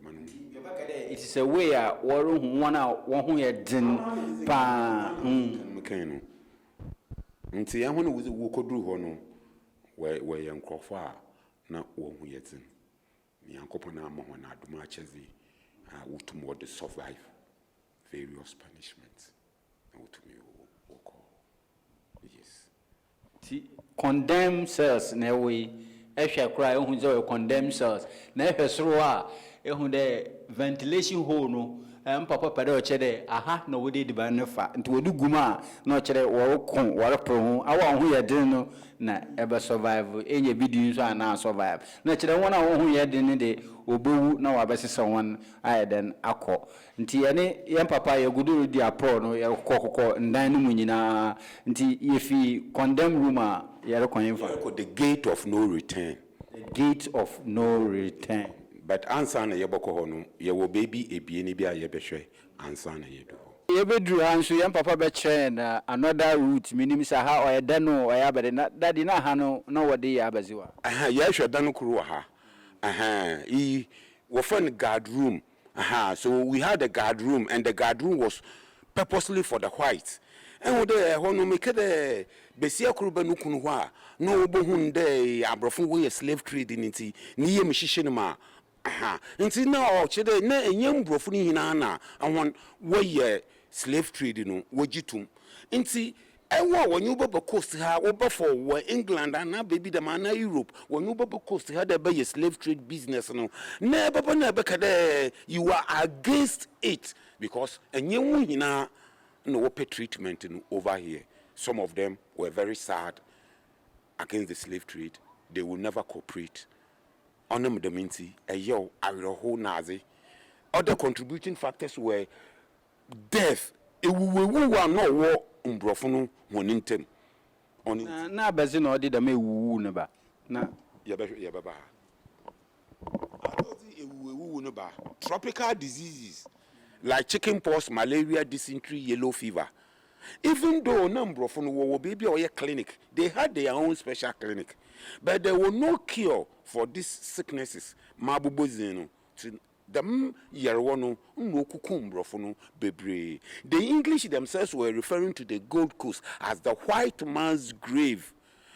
[SPEAKER 1] it is a way one who had done
[SPEAKER 2] Mecano. Until I want to walk through Hono, where young Crawford, not one who yet in. The Uncle Panama, when I do much as I would to more to survive various punishments. I would to me walk. Yes.
[SPEAKER 1] Condemn cells in a way. If you cry, who's all condemned cells. Never throw the ventilation hole, no, and Papa Pado Chede, aha, no, we did the Banafa, and to do Guma, no Chede, or Pro, I want who you didn't na ever survive, any videos are now survive. Naturally, one who you didn't day, Ubu, no, I best someone I then acco. Until any young Papa, you good with the pro, no, your cocoa, and dynamina, until if he condemn rumor.
[SPEAKER 2] The gate of no return.
[SPEAKER 1] The gate of no return.
[SPEAKER 2] But answer na yeboko hono, ye wo baby e bi ni bia ye behwe answer na yedu.
[SPEAKER 1] Ye bedru anso yam papa be na another route minim sa ha o yeda no o ya bede na daddy na ha no na wode ya abaziwa.
[SPEAKER 2] Aha, ye hwe da no kuru ha. Aha, we found guard room. Aha, so we had a guard room and the guard room was purposely for the whites. And what they hono make the besia kuruba nukunu wa no obohun de abrofo we slave trade nti ni yem hihye ma aha nti na o chede na enyem brofo ni hina na awon we slave trade no wogitum nti ewo wonyu baba coast ha wo ba for we England and baby the man na Europe wonyu baba coast ha de be slave trade business no na baba na be kada you are against it because enyem hina no open treatment over here. Some of them were very sad against the slave trade. They will never cooperate. Onam the minty, a yo, a whole Nazi. Other contributing factors were death. It will no war umbrofono wonintem.
[SPEAKER 1] Na bazino did a me woo neba. Na
[SPEAKER 2] yababa. Tropical diseases like chickenpox, malaria, dysentery, yellow fever. Even though number of baby or clinic, they had their own special clinic, but there were no cure for these sicknesses. Mabubozino, them yarwano, no bebre. The English themselves were referring to the Gold Coast as the white man's grave.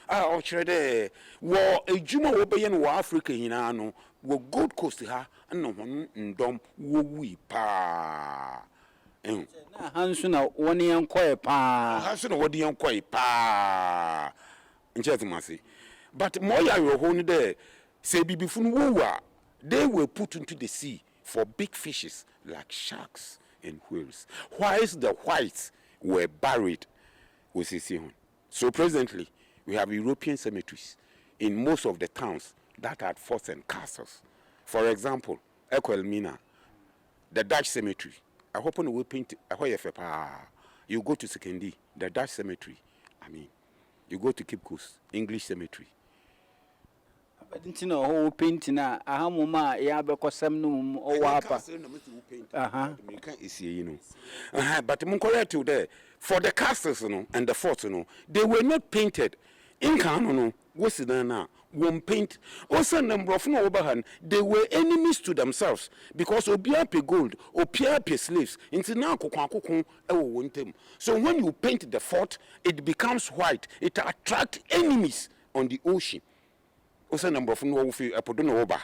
[SPEAKER 2] Ochede wo ejuma wo beyen wo Africa hinano wo Gold Coast ha no ndom wo wi pa
[SPEAKER 1] na hansu na woni enkoe pa
[SPEAKER 2] hansu na wodi enkoe pa nchete mase but moya yo ho ni there say bibifunu wo wa they were put into the sea for big fishes like sharks and whales whilst the whites were buried with sea. So presently we have European cemeteries in most of the towns that had forts and castles. For example, Ekwelmina, the Dutch cemetery. I hope on we paint you go to Sekendi, the Dutch cemetery. I mean, you go to Cape Coast, English cemetery.
[SPEAKER 1] But didn't you know who painting a hamuma ya be kosem no o wapa.
[SPEAKER 2] But correct you there. For the castles and the forts, they were not painted. In Kano, Western won paint. Also, number of no overhand, they were enemies to themselves because Obia pay gold, Opia pay slaves. Into now, so when you paint the fort, it becomes white. It attracts enemies on the ocean. Also, number of no over.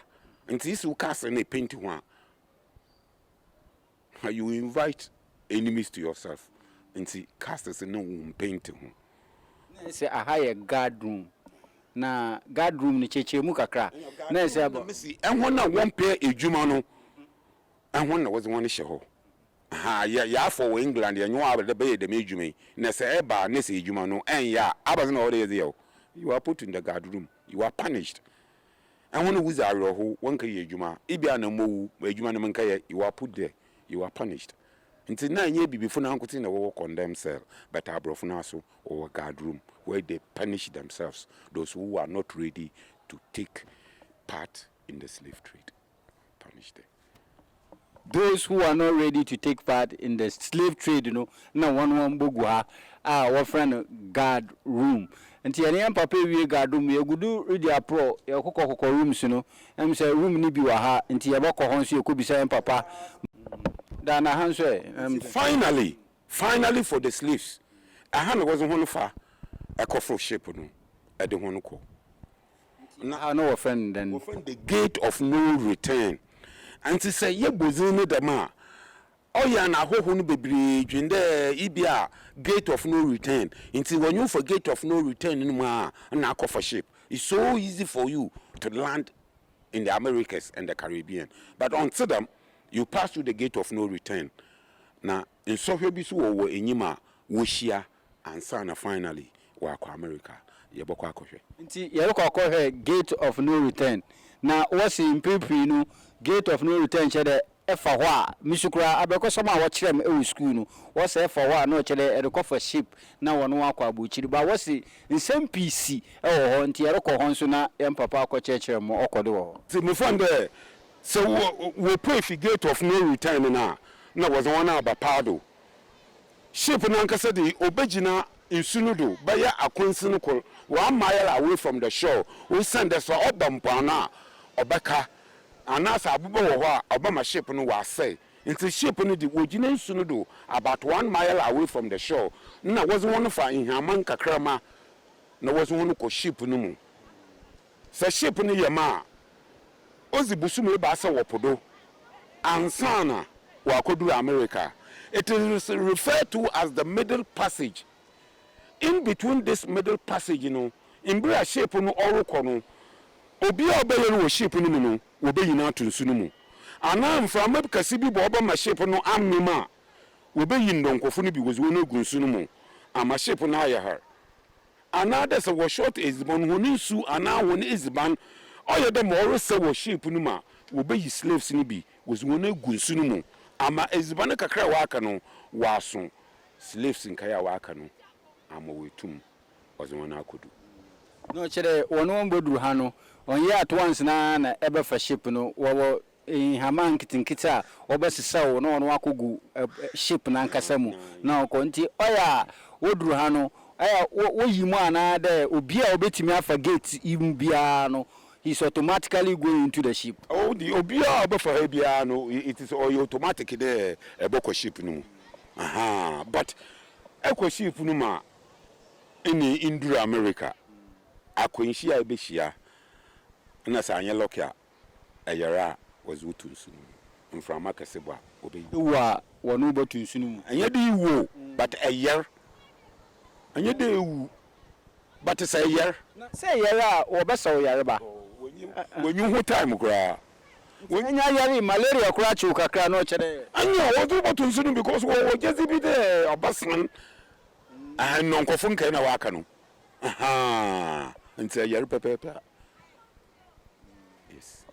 [SPEAKER 2] And this will cast and a paint one. You invite enemies to yourself. And see, casters and no painting.
[SPEAKER 1] Say a higher guard room. Na guard room ni cheche mu kakra na say aba
[SPEAKER 2] and one one pair ejuma no and one was one show ya for England and you are the bay the ejuma na say eba na say ejuma no and ya abas na order there you are put in the guard room, you are punished. And one who is a roho one kay ejuma ibia na mo ejuma na manka you are put there, you are punished. Until 9 years before now, in a war condemned cell, but our brofunaso or guard room where they punish themselves, those who are not ready to take part in the slave trade. Punish them.
[SPEAKER 1] Those who are not ready to take part in the slave trade, you know, now one bogwa, our friend guard room. And the papa we guard room, you could do read your pro, your cocoa rooms, you know, and say room nibiwaha, and the aboko honsi, you could be saying papa.
[SPEAKER 2] Finally for the slaves, a hand wasn't one far a coffee ship at the one call.
[SPEAKER 1] Now, no offend then.
[SPEAKER 2] The gate of no return. And to say, ye bozini the ma. Oh, ya na ho hunu bridge in the Ibia gate of no return. Until when you forget of no return in ma and a coffee ship, it's so easy for you to land in the Americas and the Caribbean. But until them, you pass through the gate of no return. Now, in Sohobisu or in Yima, Wushia, and Sana finally, Wako America. Yaboko Akoshe.
[SPEAKER 1] Yaboko gate of no return. Now, what's in Pipino, gate of no return, Chede, F4, Misukra, Abeko Sama, watch them every school. What's F4, no Chede, a coffer ship, now one Wako Buchi, but what's it in some PC, oh, on Tiaroko Honsuna, and Papa Church, or Okodo.
[SPEAKER 2] See, my friend there. So we pray for gate of no return now. No was one about Pado. Ship Nanka the Obejina in Sunudu, Baya Akunsinuko, 1 mile away from the shore, who send us for Obampana, Obeka, and as Abuba, Obama ship no was say. Into ship in the Wojina Sunudu, about 1 mile away from the shore. No was one for in Hamanka Krama, no was one who ship no. So ship in Yama. Ozi busume basa wapodo ansana wakodu America. It is referred to as the middle passage. In between this middle passage, you know, in bra shape no oroko no obi obeye no shape no mu no obeyi na tunsu no mu ana mfa mabkasi bi bo oba ma shape no amema obeyi ndonkofo no bi wozo no gunsu no mu ama shape no ayahar ana desa wo short is bon honinsu ana won izban. Oh, yeah, the more so sheep numa will be slaves in be was one a good sunumu. Ama is banaka cry wakano wasun slaves in Kaya wakano. Ama we tum was one I could do.
[SPEAKER 1] No, Chede, one bodu hano, on ye at once na ever for ship no, or in Haman kitting kita, or best so no one wakugu ship nankasamu. Now, Conti, oh yeah, Wodru hano, what you man there, Ubia obeti me forget even biano. He's automatically going into the ship.
[SPEAKER 2] Oh, the Obia for Hebiano, it is all automatic there, a boko ship no. Aha, but Eco ship numa in Indra America. A quinshia beshia, and as I lokia, a yara was Utunsun, and from Makaseba, obey.
[SPEAKER 1] You are one over to Sunum,
[SPEAKER 2] and yet you woo, but a year, and yet you, but it's a year.
[SPEAKER 1] Say yara or Basso Yaraba.
[SPEAKER 2] When you have time, cry.
[SPEAKER 1] When you are malaria, crachu, cacra, no chede.
[SPEAKER 2] I know what you want to soon because we will just be there, a busman, and non cofunca in a wakano. Aha, and say, Yer Pepper. Yes.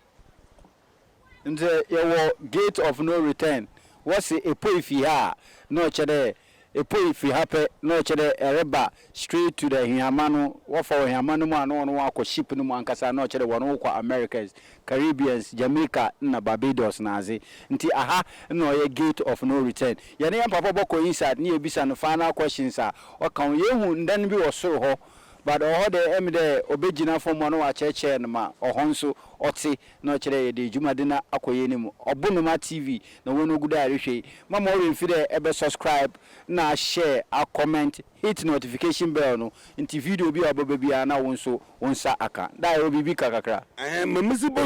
[SPEAKER 1] And your gate of no return. What's a poifia? No chede. A if you happen, no chede a reba straight to the Hiamano, what for Hiamano man on walk ship no man casa no chede one Americans, Caribbeans, Jamaica, na Barbados Nazi, until aha no a gate of no return. Yana Papa Boko inside near Bisan final questions are or can you then be or so ho but all the emde obegina from one wa cheche ma ohonso oti no kire de dwumade na akoye nim obunuma tv na wonu guda ahwehwe mama o remfi de ebe subscribe na share a comment hit notification bell no nti video bi aboba bia na wonso wonsa aka da obi bi kakakra
[SPEAKER 2] mamizibo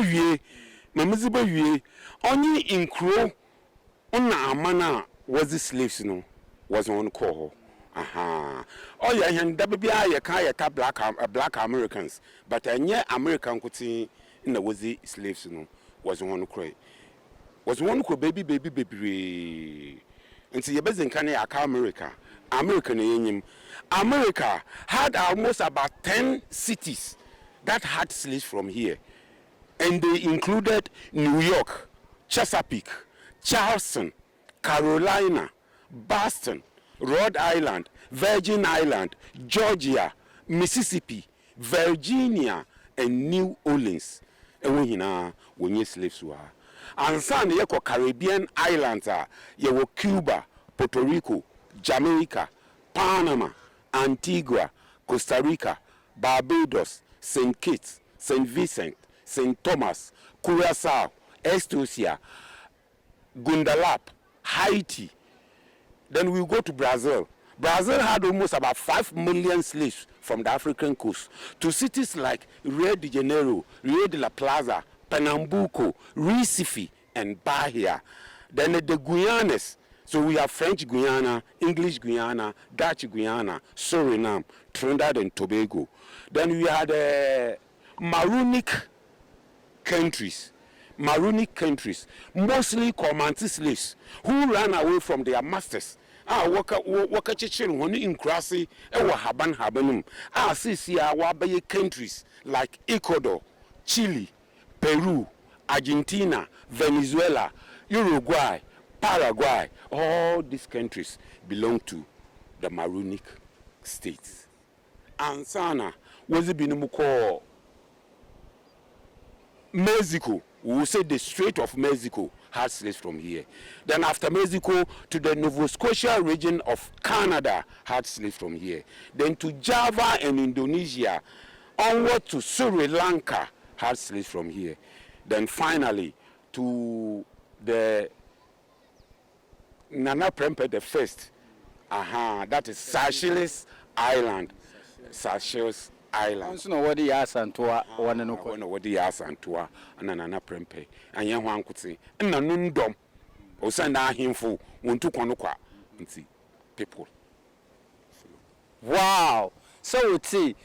[SPEAKER 2] wie only inkro ona amana was the slaves no was on call. Aha. Oh yeah, and WBI ya ka ya black Americans, but anya American kuti in the was the slaves no was one cry. Was one cry baby. And see, you can America. America had almost about 10 cities that had slaves from here. And they included New York, Chesapeake, Charleston, Carolina, Boston, Rhode Island, Virgin Island, Georgia, Mississippi, Virginia, and New Orleans. And when you slaves were. And some yeko Caribbean islands are yewo Cuba, Puerto Rico, Jamaica, Panama, Antigua, Costa Rica, Barbados, St. Kitts, St. Vincent, St. Thomas, Curaçao, Estonia, Gundalap, Haiti. Then we go to Brazil. Brazil had almost about 5 million slaves from the African coast to cities like Rio de Janeiro, Rio de la Plaza, Pernambuco, Recife, and Bahia. Then the Guyanas. So we have French Guyana, English Guyana, Dutch Guyana, Suriname, Trinidad and Tobago. Then we had Maronic countries, mostly Comanche slaves who ran away from their masters. Waka chichen when in Krasi, ewa habanum. Wabaye countries like Ecuador, Chile, Peru, Argentina, Venezuela, Uruguay, Paraguay. All these countries belong to the Maronic states. And Sana was it called Mexico. We will say the Strait of Mexico had slaves from here. Then after Mexico to the Nova Scotia region of Canada had slaves from here. Then to Java and Indonesia, onward to Sri Lanka had slaves from here. Then finally to the Nana Prempeh the first, that is Seychelles Island. Seychelles Island.
[SPEAKER 1] No what the asantoa one no
[SPEAKER 2] what the asantoa and Nana Prempeh and yan wan kuti and nundom o send him for one to konokwa people.
[SPEAKER 1] Wow. So we see,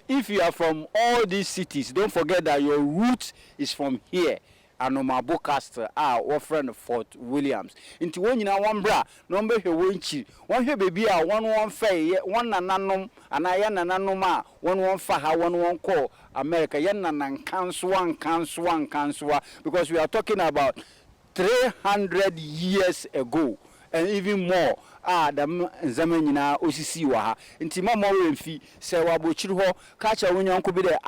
[SPEAKER 1] if you are from all these cities, don't forget that your root is from here. Anomabo Castle, our friend Fort Williams. Into one in one bra, number here winchi. One here baby, one fay, one nanum, and I nanuma, one faha, one call America, yan canswa, because we are talking about 300 years ago. And even more, the Zamana OCC waha. Inti mama remfi, say wabochiri ho, catch a winyan could be there,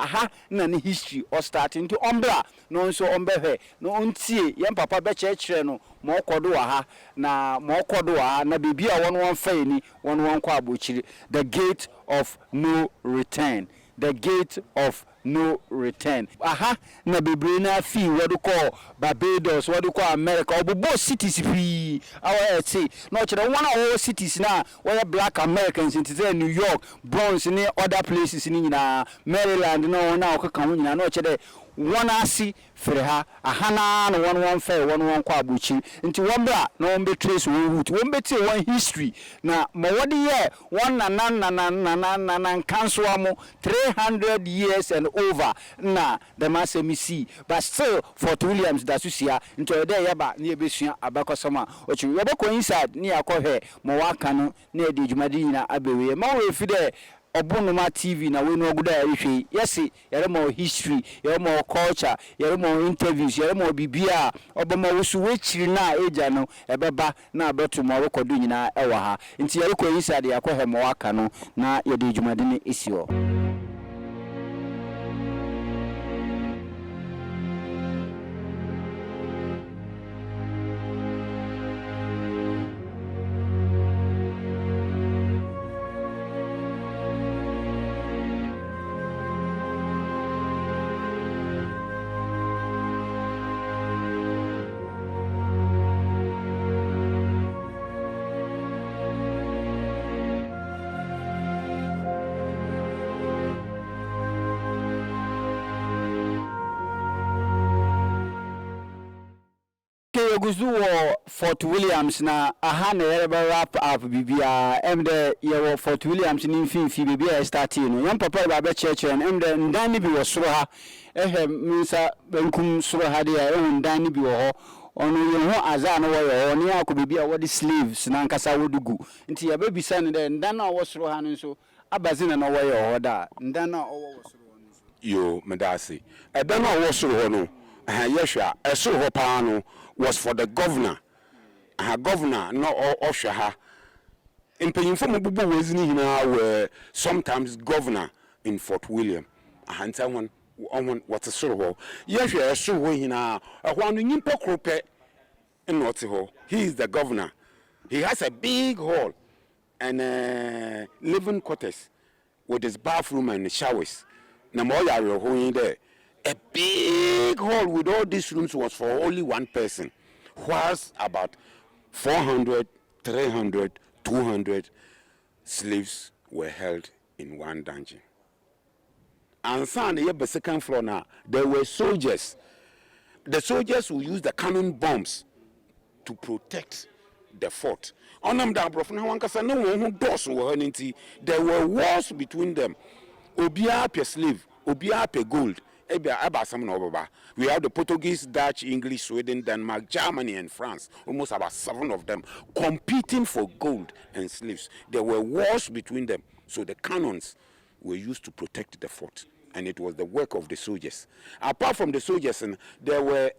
[SPEAKER 1] nani history or starting to ombra, no so ombehe, no unti, yan papa beche no, more kodoa, na more kodoa, na bibia one feni, one kwa bochiri, the gate of no return. The gate of no return. Na bebrena fi what do call Barbados, what do call America, or both cities free. Our say, not one of all cities now where black Americans in New York, Bronx, and other places in Maryland, no now come in another. One asi freha ahana no one fair one kwa buchi nti one bra no one be trace root one be tell one history na mawodi ye one na cancel amo 300 years and over na the masemisi but still Fort Williams da susia nti there yaba na ebesua abakosoma ochi yobako inside ni akọhwe mo waka no na edi dwumadi na abewe ma we fi there Obunuma TV na we no guda ehwe yesi yere mo history yere mo culture yere mo interviews yere mo bibia obama wusu wechiri na eja no ebeba na abeto mo rekodu nyina ewa ha nti yere ko inside yakọ mo waka no na yede dwumade ne esio. yeguzu wo Fort Williams na aha na yereba wrap up bibia emde ye Fort Williams ni mfimfi bibia e start no yan papa ba be church en emde ndan ni bi wo soro ha minsa benkum soro ha de ya ndan ni bi wo ho ono ye ho aza na wo ye ho ne akọ bibia wo de sleeves na nkasa wodugu nti ya be bisa ne de ndan na wo soro ha no so abazina na wo ye ho da ndan na wo soro ho no so
[SPEAKER 2] yo medasi ebe na wo soro ho no yeshua esoro ho pa no was for the governor. Governor no Oshaha. In Penyinfo Mububu Wezini hina were sometimes governor in Fort William. And someone what's a soro. Yes, a soro hina a one nimpo krope in Notiho. He is the governor. He has a big hall and living quarters with his bathroom and showers. Namoya ho in there. A big hall with all these rooms was for only one person. Whilst about 400, 300, 200 slaves were held in one dungeon. And on the second floor now, there were soldiers. The soldiers who used the cannon bombs to protect the fort. On them, there were wars between them. Obia per slave, Obia per gold. We have the Portuguese, Dutch, English, Sweden, Denmark, Germany, and France. Almost about 7 of them competing for gold and slaves. There were wars between them. So the cannons were used to protect the fort. And it was the work of the soldiers. Apart from the soldiers, there were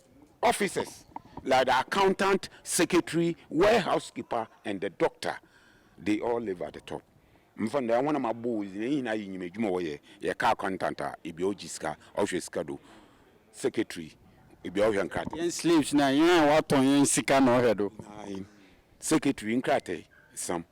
[SPEAKER 2] officers like the accountant, secretary, warehouse keeper, and the doctor. They all live at the top. Mfanda one of my boys in a yimejuma ye car contanta ibiojiska osheska secretary ibio nkate
[SPEAKER 1] yen slaves na yen waton yen sika no hedo
[SPEAKER 2] secretary nkate some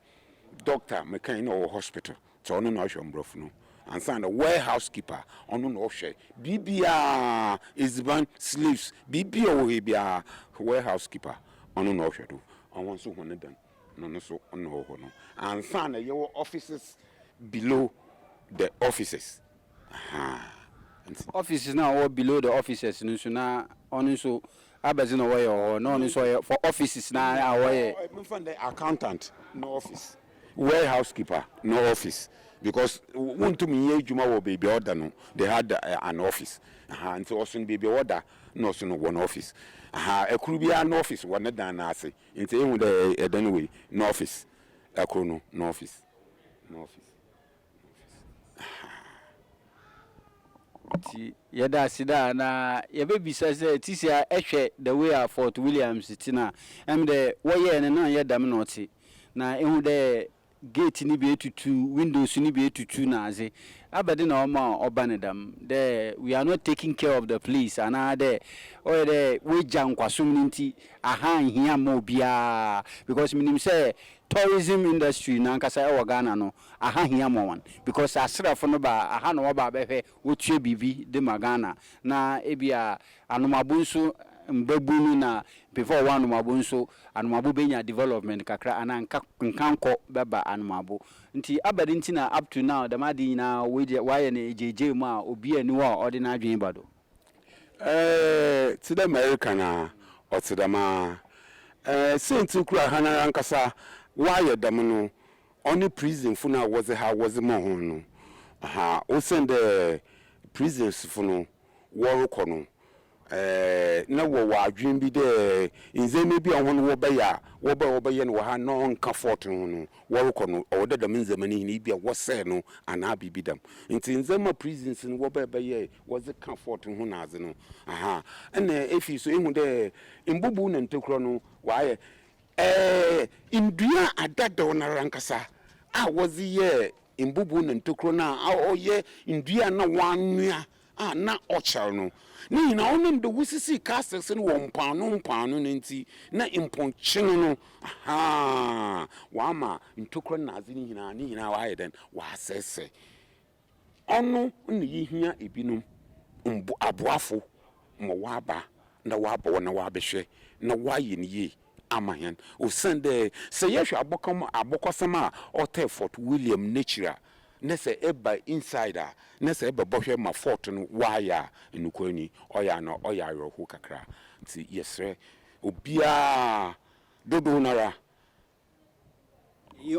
[SPEAKER 2] doctor mekan no hospital so no no hwembrofo no ansa na warehouse keeper ono no hwe bibia isban slaves bibia wo bia warehouse keeper ono no hwe do on so hono dan no so no ho no and fan your offices below the offices
[SPEAKER 1] offices now or below the offices no so na on so abazino way or no so for offices na away
[SPEAKER 2] from the accountant no office warehouse keeper no office because want to me ejuma wo baby order no they had an office and so also baby order no so no one office ekurubia no office one dan na ase nti ehu de edanwe no office ekuru no office
[SPEAKER 1] ti yeda sida na yebebisa se tisia ehwe the way at Fort Williams tina emde woye ne na yedam no ti na ehu de gate ni be tutu windows ni be tutu na aze abade na oma obanedam there we are not taking care of the place and there or there we jankwasom nti aha hia ma bia because minim say tourism industry na nkasa e Ghana no aha hia ma wan because asrafo no ba aha no ba behwe wotue bibi de magana na ebia Anomabo nso mbabunu na before one Anomabo nso Anomabo benya development kakra ananka nkanko beba Anomabo nti abade nti na up to now the madi na why na ejeje mu a obi ani wa odi na adwen bado
[SPEAKER 2] to the American or to the ma since kura hana ankasa why dem no only prison funa was how was mo ho no o send the prisons funu woro kono na wo adwen bi de nzeme bi ohun wo ba ye no ha no nka fort no wo ko no o de nzemani ni bi wo se no ana bibidam nti nzema prisons no wo ba ye wo ze ka fort ho na aze no na efi so ehu de mbubu na ntekro no wa ye indua adada na rankasa wo ze ye mbubu na ntekro na o ye indua na wanua na ochal no ni na onim de wusisi castles no mpano nti na imponchino no wa ma ntokro na azi ni hina wa yeden wa sese ono ni yihia ebinum mbu aboafo mo wa ba na wa ba na wa behwe na wa ye ni ye amayan o sende se yehwe abokosama o Fort William natural nese eba insider nese eba bohwe ma fort no waya enukwani oya no oya yohu kakra nti yesre obia dodo nara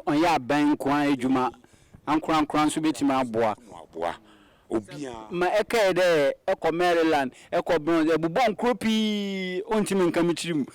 [SPEAKER 1] on ya ban kwa ejuma ankran so betimi aboa
[SPEAKER 2] obia
[SPEAKER 1] ma eke de eko Maryland eko Bronx ebubon kropi ontimi nkamichirim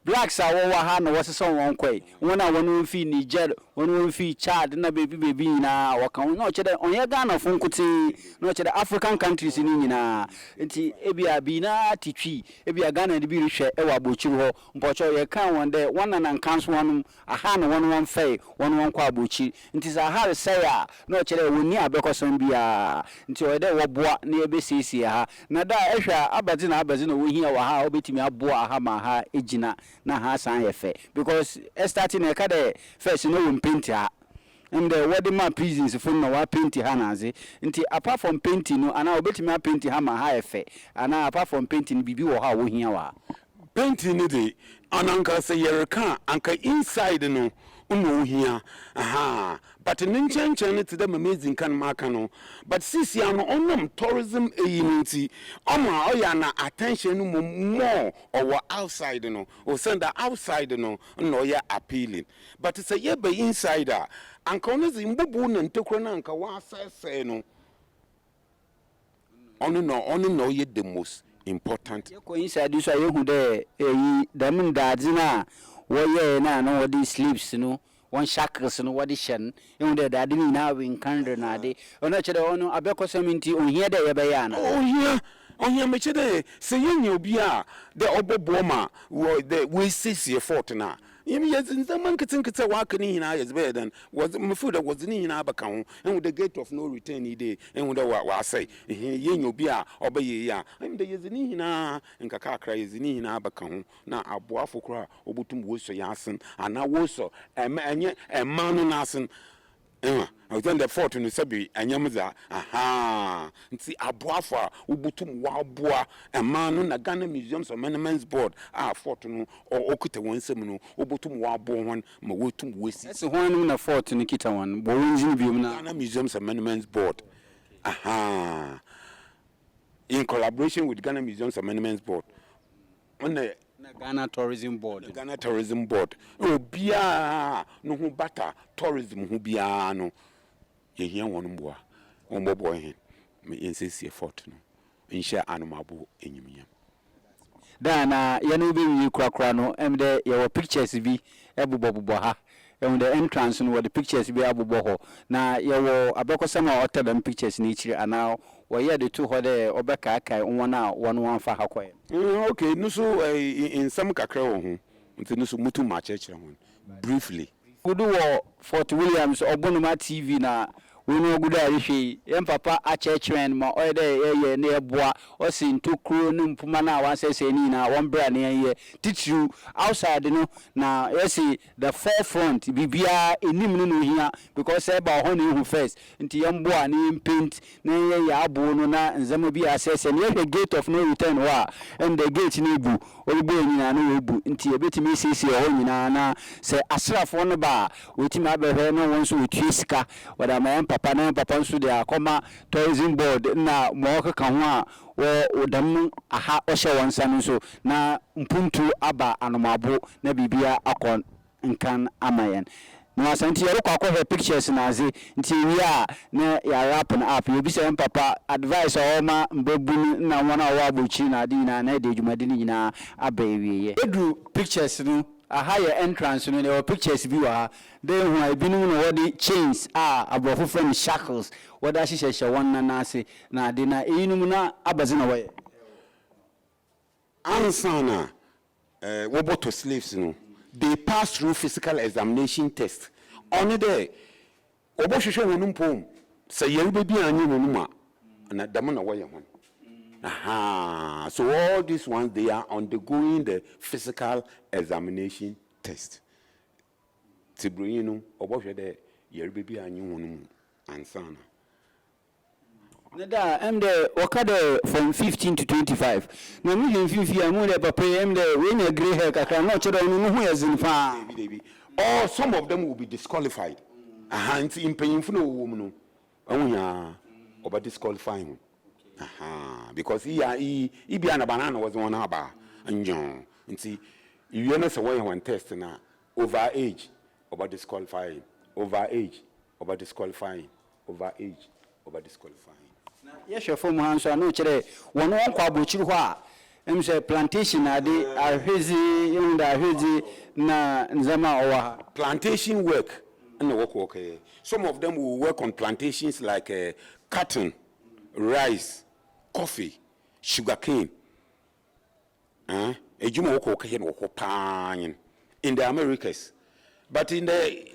[SPEAKER 1] blacks awo ha na wosese won kwai wona wonu fi Niger wonu fi Chad na baby na wakan no chede onye Ghana funkuti no chede African countries ni nyina nti ebia bi na titwi ebia Ghana de bi rehwe ewa abochiri ho mpocho ye kan won de wona na nkanso wonu aha na wonu won fai wonu won kwa abochiri nti za ha say a no chede woni abekoson bia nti o de woboa na ebesisi ha na da ehwa abazi na wohia wa ha obetimi aboa aha ma ha ejina na ha san yefe because starting e ka de first no won paint ha and the wedding ma prisons for no wa paint ha na ze nti apart from painting no ana obetimi paint ha ma ha yefe ana apart from painting bibi wo ha wo hia wa
[SPEAKER 2] painting ni de ananka se yereka anka inside no uno hia aha but ninchen to them amazing kan maka no but sisi ano onum tourism eyinti oma oya na attention no more or outside no or send that outside no ya appealing but say ye be insider anka onezi mbubu na ntokro na anka wa sese no ono no ye the most important
[SPEAKER 1] ko inside so ye hu de eyi damin dadina wo ye na no wo di sleeps no one shackles no what shen you de dadi ni na win kandre na de ona chede ono abekosaminti on here de ye be ya na
[SPEAKER 2] on here me chede se yenye obi a de obobo ma we sisi fort na yemi yezin zaman kitin waka ni hina yes better than was me food was ni hina baka ho and with the gate of no return ide and with wa say yenye obi a obaye ya and the yezin hina nkaka akra yezin hina baka ho na aboafo kra obutum wo so yasen ana wo so enye emanu nasen I was on the fort in the Sabi and Yamaza. Aha, see Abuafa, Ubutum Wabua, a man on the Ghana Museums of Monuments Board, Fortune or Okuta one seminal, Ubutum Wabo one, Mawutum Wisi. That's
[SPEAKER 1] the one in a fort in the Kita one, Bowenzi
[SPEAKER 2] Ghana Museums of Monuments Board. Aha, in collaboration with Ghana Museums of Monuments Board. On the
[SPEAKER 1] Ghana Tourism Board.
[SPEAKER 2] The Ghana Tourism Board. Oh, bia no hu bata tourism hu bia no. Ye hia won mboa. On bobo hen. Me insisi effort no. Insha Anomabo enyimyam.
[SPEAKER 1] Da na ye no be wi krakra no emde ye wo pictures bi ebubobubo ha. On the entrance no the pictures be abubo ho. Na ye wo abekosama hotel them pictures ni chiri ana we the two hode obeka kai wona won fa ha koy.
[SPEAKER 2] Okay, no so in some kakra wo ho. Nti no so mutu ma chechira ho. Briefly.
[SPEAKER 1] Kudu wo Fort Williams Obonoma TV na we no gudu ahwe yem papa a chechwen ma oyede ye na eboa o si ntokuro no mpuma na wansese ni na won bra na ye titru outside no na yesi the forefront bibia enim no hia because e ba ho na hu first nti yem boa na paint na ye ya abo no na nzama bi asese na ye gate of no return wa and the gate na ebu obo nyina na ebu nti ebetimi sisi ho nyina na se asrafo no ba wetimi abehwe no won so wetuesika wada ma papa na papa nso de akoma tourism board na mo kaka ho a wo dam aha o hye won san nso na mpuntu aba Anomabo na bibia akon nkan amayen no asanti yero kwa he pictures na aze nti wi a na ya rap na app yebi se papa advice o ma mbebu na wona wa bochi na adi na de dwumade ni nyina aba ewiye edu pictures no aha ye entrance no there pictures bi wa then hu I binu no wodi chains abrofo from shackles wada hihye won na ase na de na eyinum na abaze na waye
[SPEAKER 2] ansana woboto slaves no they pass through physical examination test on there obo hwehwe wonum pom say yerube bi anyi wonum a na dam na waye hon. Aha, so all these ones they are undergoing the physical examination test. Tibrino, obo de yerbebi anyu wonum ansana.
[SPEAKER 1] Nada emde wakade from 15 to 25. Na mi mfifi amule papa emde we na grey hair kakra no chero no hu yazin fa.
[SPEAKER 2] Or some of them will be disqualified. Aha, nti impanyimfu no wo mu no. Awunya oba disqualifying. Aha, because he be an banana was one aba. Njo nti you know say when test na over age over disqualifying, over age over disqualifying, over age over disqualifying.
[SPEAKER 1] Yes, your former answer no chere one kwa bochiru ho a say plantation ade ahwezi yunda ahwezi na nzama owa
[SPEAKER 2] Plantation work and work okay. Some of them will work on plantations like cotton, rice, coffee, sugarcane. Ejuma work okay and work pan in the Americas. But in the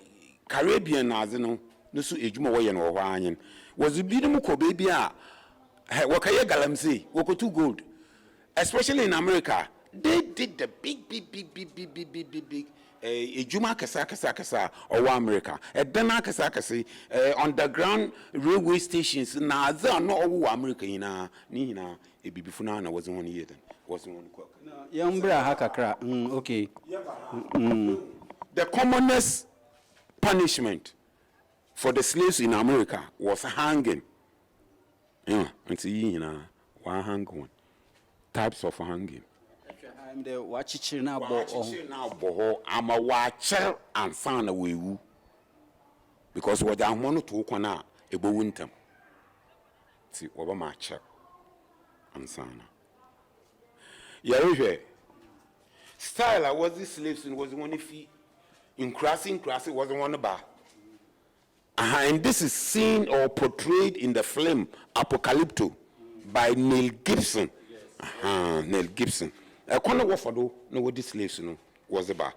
[SPEAKER 2] Caribbean as you know, no so ejuma way and wanyin was bi no ko baby a wakaye galamsey woko too gold, especially in America. They did the big ejuma kasa over America. Dana kasa underground railway stations na za no over America ina ni na ebibifuna na wasn't one year then wasn't one kwak.
[SPEAKER 1] Yambra hakakra okay.
[SPEAKER 2] The commonest punishment for the slaves in America was hanging. Yeah, and see, one hang one. Types of hanging.
[SPEAKER 1] I'm the wachichiri na bo.
[SPEAKER 2] Wachichiri na bo. I'm a watcher and son away. Because what I want to talk on a winter. See, over my check and son. Yeah, style I was the slaves and was one if in crossing wasn't one bar. And this is seen or portrayed in the film Apocalypto by Neil Gibson. Yes. Neil Gibson. A corner wafado no what these slaves was about.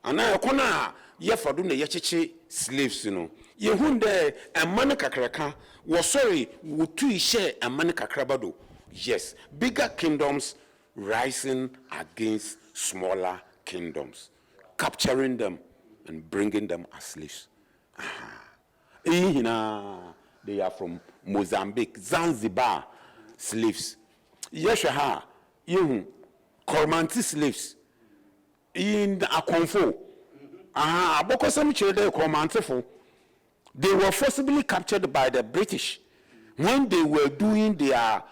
[SPEAKER 2] And now a corner yafado ne yachiche slaves Ye hunde a manika kraka was sorry would two share a manika krabado. Yes, bigger kingdoms rising against smaller kingdoms, capturing them and bringing them as slaves. They are from Mozambique, Zanzibar slaves. Yeshaha, Cormanti slaves in Akonfo. Abokosam children Cormantifo. They were forcibly captured by the British when they were doing their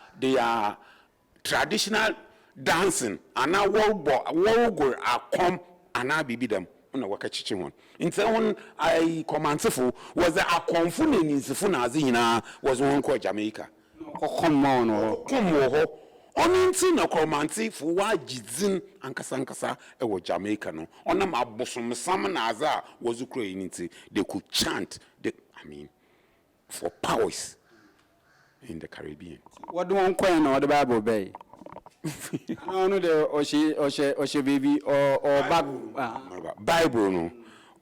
[SPEAKER 2] traditional dancing. And now world are come and now be them. In one I command was the Akonfun in Sifuna was one called Jamaica. Come on, only no command for why Jizin and Kasankasa was Jamaica. No, on them abosom Salmon Azar was Ukraine. They could chant for powers in the Caribbean.
[SPEAKER 1] What do one coin or the Bible bay? No, the Oshe baby or
[SPEAKER 2] Bible no.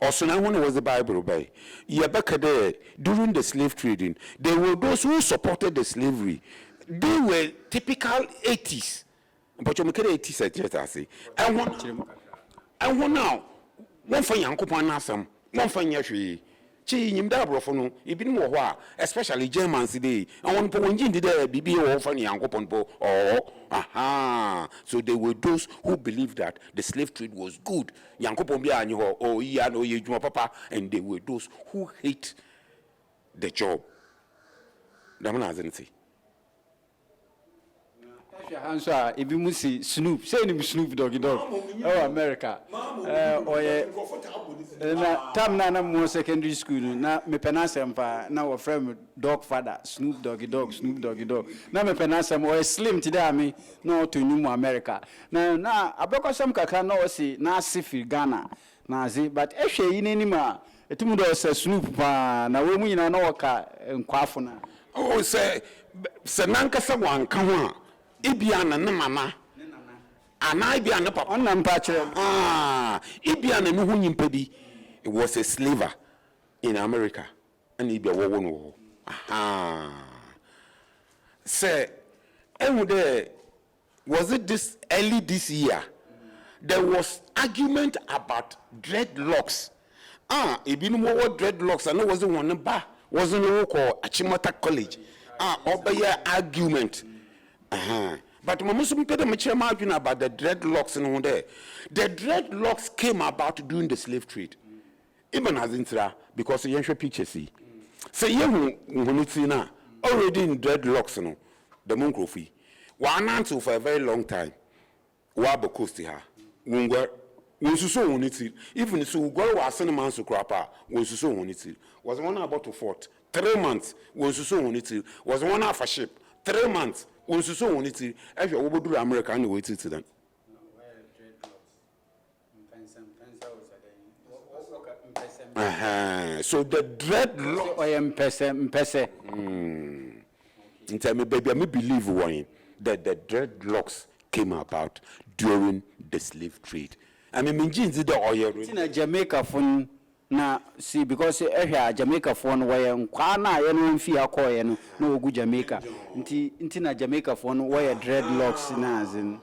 [SPEAKER 2] Also, now when was the Bible by Yabaka there during the slave trading, there were those who supported the slavery. They were typical 80s. But you make it 80s, I say. I want now one for young Kupanasam, one for Yashi. Chi nyimda brofono ibini wo ho a especially Germans today I want to when did there bibi wo fa nyankopon po so they were those who believed that the slave trade was good nyankopon bia anyi ho iya no ye dwuma papa, and they were those who hate the job them na azenti
[SPEAKER 1] Hansa ibi musi Snoop say him Snoop Doggy Dog America na tam na mo secondary school na me penasem pa na wo friend dog father Snoop Doggy Dog na me penasem o slim today me na to new America na abekosem kakra na o si na asifi Ghana na azi but ehwe yi nani ma etumu do se Snoop pa na we mu nyina na wo ka nkwafo na
[SPEAKER 2] say nanka sa wanka ho a Ibiana ne mama ana Ibiana papa
[SPEAKER 1] on na mpa kire
[SPEAKER 2] Ibiana no ho nyimpa bi. It was a slaver in America and Ibia wo no say was it this early this year there was argument about dreadlocks ibinu wo dreadlocks and wasn't one ba wasn't no call Achimota College obey argument but mamusum pede me chema adwuna about the dreadlocks in there. The dreadlocks came about during the slave trade. Even as intra because you show picture see. Say you na already in dreadlocks no the monkrofi. One until for a very long time. waba coast ha wungwa wonsuso woniti even so ugwa wa asene man so krapa wonsuso woniti was one about to fort 3 months wonsuso woniti was one half a ship 3 months wonsuso woniti ehwe wo boduru America and wait till then so the dreadlocks
[SPEAKER 1] I am pese.
[SPEAKER 2] In time, baby, I believe one that the dreadlocks came about during the slave trade. I mean, jeans the oil.
[SPEAKER 1] In Jamaica phone na see because Jamaica phone where kwana yenu fia ko yenu no go Jamaica. Nti na Jamaica phone where dreadlocks na azin.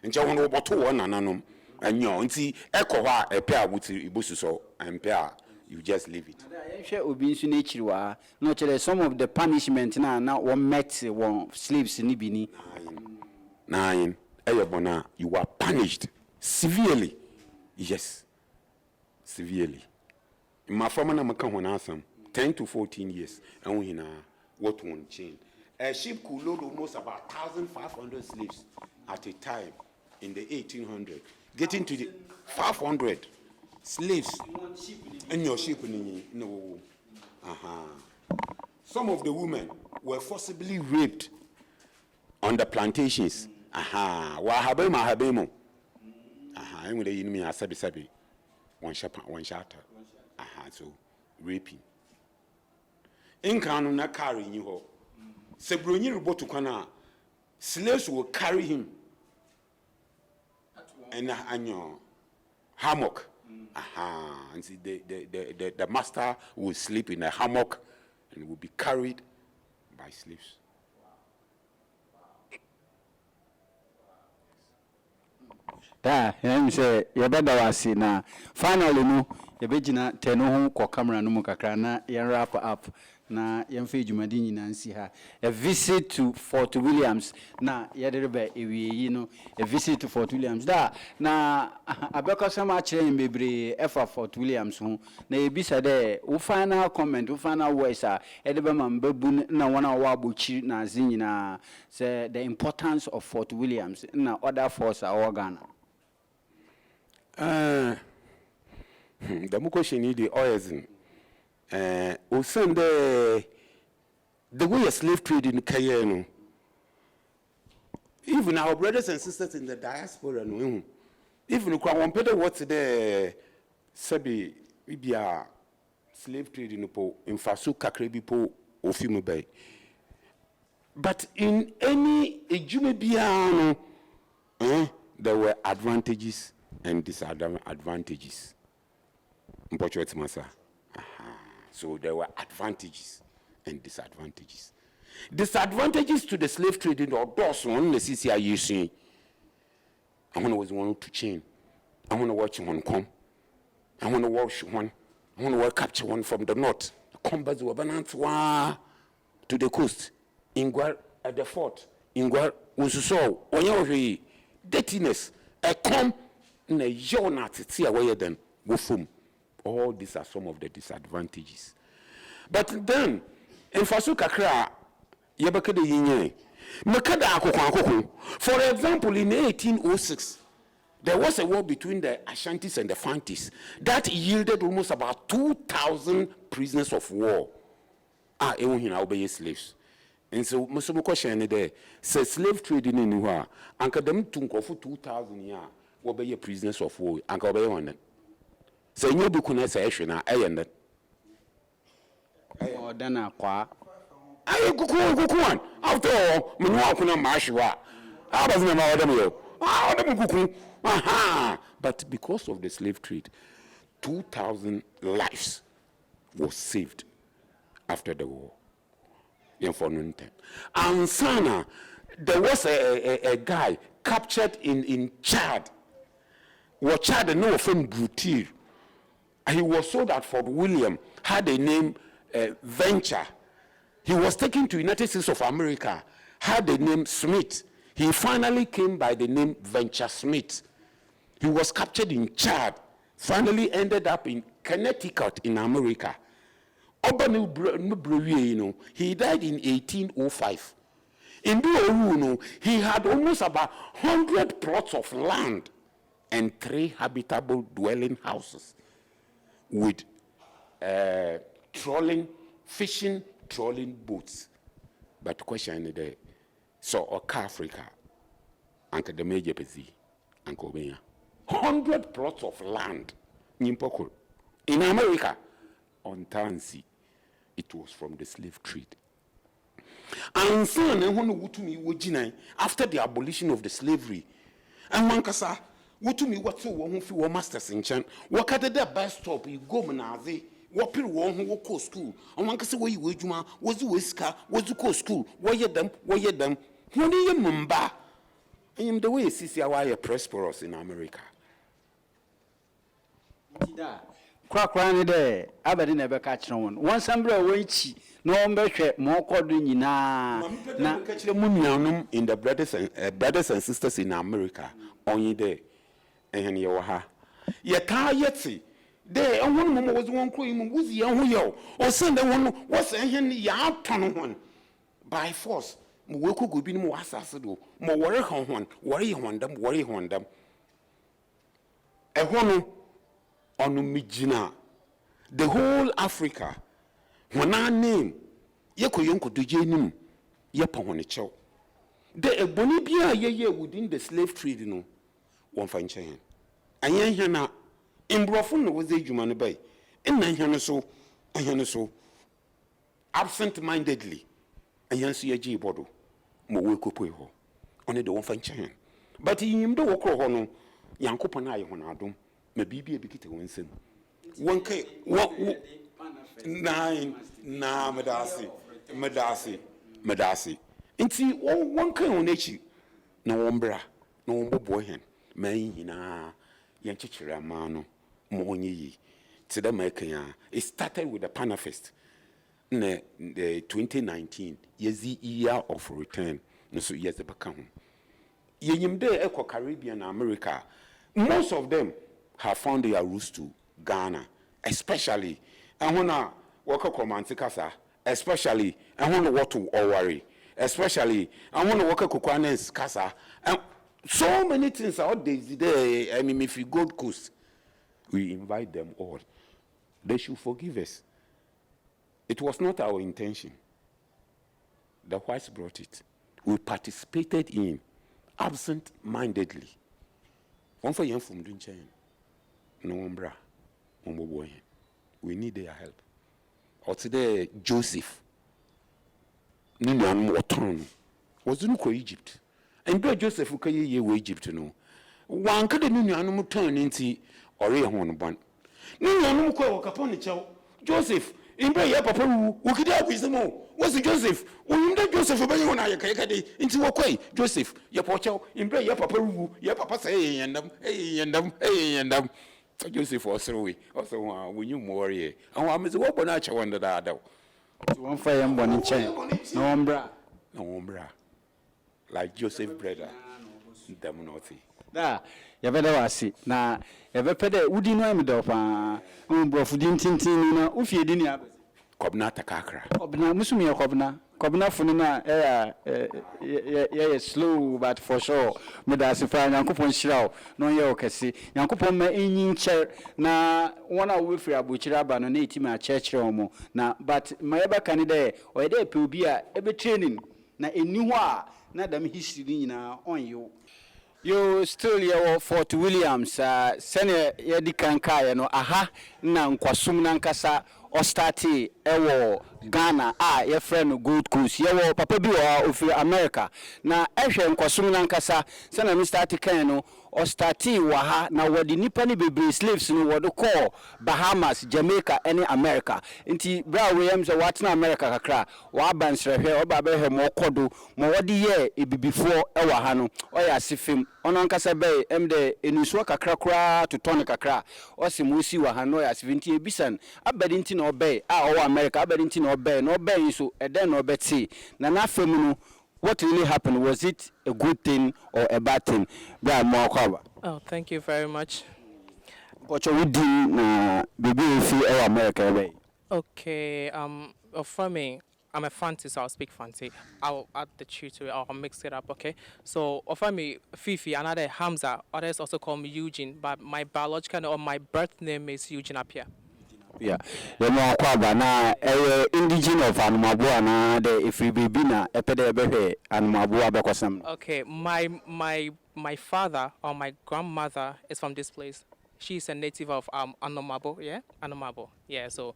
[SPEAKER 2] Ncha wono oboto wona nanom anyo nti ekowa epe awuti ibusu so empe a you just leave it.
[SPEAKER 1] No, some of the punishment now one met one slaves ni bini.
[SPEAKER 2] Nine. Eyabona, you are punished severely. Yes, severely. My former Namaka when awesome 10 to 14 years, and we na what won't change. A ship could load almost about 1,500 slaves at a time in the 1800s, getting to the 500 slaves. And your ship, no. Some of the women were forcibly raped on the plantations. Wahabemo. I'm with the enemy. Sabi. One shatter. So raping. In Kanu na carrying you ho. Sebroni robot to Kana. Slaves will carry him. And your hammock. And see the master will sleep in a hammock and will be carried by slaves.
[SPEAKER 1] Him say yabeda wasi na finally no yabegina teno ho kwa camera no mu kakra na yen wrap up na yen fa edwumadi nyina nsi ha a visit to Fort Williams na yederebe ewiyi no a visit to Fort Williams da na abekosama kire mbebre efa Fort Williams ho na ebisa de wo final comment wo final voice a edebe mambabu na wona wa abochi na azinyina say the importance of Fort Williams na other force our Ghana.
[SPEAKER 2] The question is the oil. The way a slave trade in Kayano, even our brothers and sisters in the diaspora, even if one better what's the Sabi, we are slave trade in Faso Kakrebi po Ofimu Bay. But in any Ejumebiano, there were advantages and disadvantages. So there were advantages and disadvantages. Disadvantages to the slave trade in the outdoors one the CCI using. I want to want to change. I want to watch one come. I want to watch one. I want to capture one from the north. Come back to the coast. Ingwar at the fort. Ingwar Ususo. Onyo dirtiness. I come in a yonat see away then wofum. All these are some of the disadvantages. But then, in Faso Kakra, Yabakade Yinye, Makada Akoko. For example, in 1806, there was a war between the Ashantis and the Fantis that yielded almost about 2,000 prisoners of war. Ewuhina obey slaves. And so, Musumu question there, say slave trading in Nuha, Anka them tunko for 2,000 years, obey prisoners of war, Anka obey one. Say you be kuna say shena ayende
[SPEAKER 1] odana kwa
[SPEAKER 2] ayi kuku after all me no akuna mashwa abazina ma odam yo odam kuku but because of the slave trade 2,000 lives was saved after the war in Fonunten. And Sana, there was a guy captured in Chad. What Chad no from Brutir. He was sold at Fort William, had a name Venture. He was taken to United States of America, had the name Smith. He finally came by the name Venture Smith. He was captured in Chad, finally ended up in Connecticut in America. He died in 1805. In Buoruno, he had almost about 100 plots of land and 3 habitable dwelling houses with fishing trolling boats. But question is there. So, Africa, Anka the major busy, Uncle Benya. 100 plots of land in America on Tansy. It was from the slave trade. And so, after the abolition of the slavery, and Mankasa, what to me, what so one who masters in Chan, what at the bus stop, you go Manazi, what people one who go school, and Mankasa, where you were, was the whisker, was the co school, where you them, when you mumba. I am the way CCI prosperous in America.
[SPEAKER 1] Crack there, Aberdeen never catch no one. One summer wait, no one better, more cordon na
[SPEAKER 2] catch the moon in the brothers and sisters in America, only there, and you ha. Yet, yet, there, and one woman was one queen, was young yo, or send the one was a hen yard ton one by force. Mwoko could be more assassin, more worry on one, worry on them. A one on Mijina, the whole Africa, when I name Yako Yonko do Jenim, Yapon chow. The Bonibia ye within the slave trade, one fine chain. And yan hana, in Brofun was a human bay, and then so, absent mindedly, and yan see a G bottle. Mo only the one fine chain. But in the walk on Yankopana when I do, maybe be a bit of Winston. 1K, what 9, na Madasi. And see, 1K on H. No umbra, no boy hen, may na Yanchichira mano, Moni, to the American. It started with the Panafest. The 2019 years the year of return, no so years the become. Yim de eco Caribbean America, most of them have found their roots to Ghana, especially. And when I work a Comanticasa, especially, and when I work to Owari, especially, and when I work a Kukwanes Casa, and so many things out there. I mean, if you go to Coast, we invite them all. They should forgive us. It was not our intention. The whites brought it. We participated in absent-mindedly. One for young from doing chain. No umbra. We need their help. Or today, Joseph. Ninian Waton was in Egypt. And by Joseph, who can you Egypt no? One could the Ninian turn into Orea Honban. Ninian Muko upon the chow. Joseph. In Bay Papa, who could have wisdom more? Was it Joseph? When you Joseph obey when I can into a quay, Joseph, your pocho, in Bay Papa, your papa say, and them. Joseph also, we knew more here. And I'm Miss Wabonacha wonder that.
[SPEAKER 1] One fire and one in chain. No umbra. Like Joseph brother, them naughty. Da, you better see. Now, you better, would you know me, Dopa? Brofudin Tintin, Ufi Dinia. Cobna Takakra. Cobna, Musumia Cobna Funina, slow, but for sure. Medasify, Yankupon Shrow, no Yokasi, Yankupon me in chair. Now, one of Wilfrey Abuchiraba, and 80 my church romo. Now, but my ever candidate, or a day Pubia, every training. Now, a new one, not them history now on you. You still your Fort Williams, Sene Yedi Kankaya no aha na nkwasum na nkasa ostati ewo Ghana your friend Gold Coast yewo papa bi wo ofi America na ehwe nkwasum na nkasa sene Mr. Atikan no ostati wa ha na wodi nipa ni bebre slaves no wodo call Bahamas, Jamaica any America nti bra Williams what na America kakra wa bansrehwe oba behe mo kodo mo wodi ye ebibifo ewa ha no oya sifim ono nkasa be emde enusuo kakra kra to ton kakra osimusi wa ha no ya 70 ebisan abedinti no be owa America abedinti no be so eden no beti na na fam no what really happened? Was it a good thing or a bad thing?
[SPEAKER 4] Oh, thank you very much.
[SPEAKER 1] What you did, baby, America.
[SPEAKER 4] Okay, for me, I'm a Fanti, so I'll speak Fanti. I'll add the two to it, I'll mix it up, okay? So, offer me Fifi, another Hamza, others also call me Eugene, but my biological or my birth name is Eugene Apia.
[SPEAKER 1] Yeah. The more kwaba na indigene of Anomabo na the if we be na epede bebe Anomabo abekosam.
[SPEAKER 4] Okay, my father or my grandmother is from this place. She's a native of Anomabo, yeah? Anomabo. Yeah, so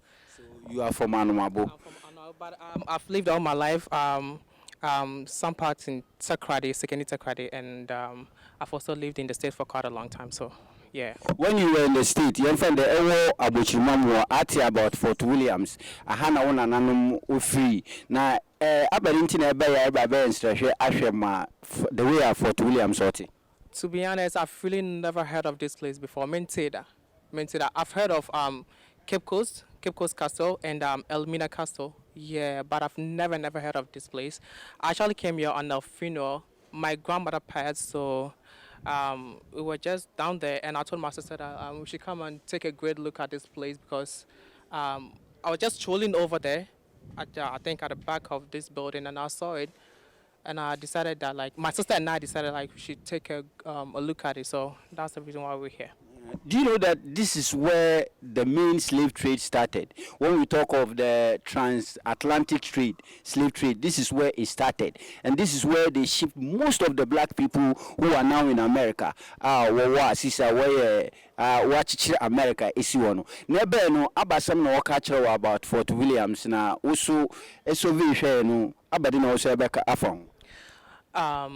[SPEAKER 1] You are from Anomabo.
[SPEAKER 4] I'm from Anomabo, but I've lived all my life some parts in Takrady, Sekeni Takrady, and I've also lived in the state for quite a long time, so yeah.
[SPEAKER 1] When you were in the state, you find the Ewo Abuchimamu at about Fort Williams. Ahana one ananum free. Na Aberdeen Ebaya Eba and Strashe Ashema the way of Fort Williams sorting.
[SPEAKER 4] To be honest, I've really never heard of this place before. Menteda. I've heard of Cape Coast Castle, and Elmina Castle. Yeah, but I've never heard of this place. I actually came here on a funeral. My grandmother passed, so we were just down there, and I told my sister that we should come and take a great look at this place because I was just strolling over there, I think at the back of this building, and I saw it. And I decided that, like, my sister and I decided, like, we should take a look at it. So that's the reason why we're here.
[SPEAKER 1] Do you know that this is where the main slave trade started? When we talk of the transatlantic slave trade, this is where it started. And this is where they ship most of the black people who are now in America. Watch America is one. Never no abasam no catcher about Fort Williams na also SOV no abadina also beka afon.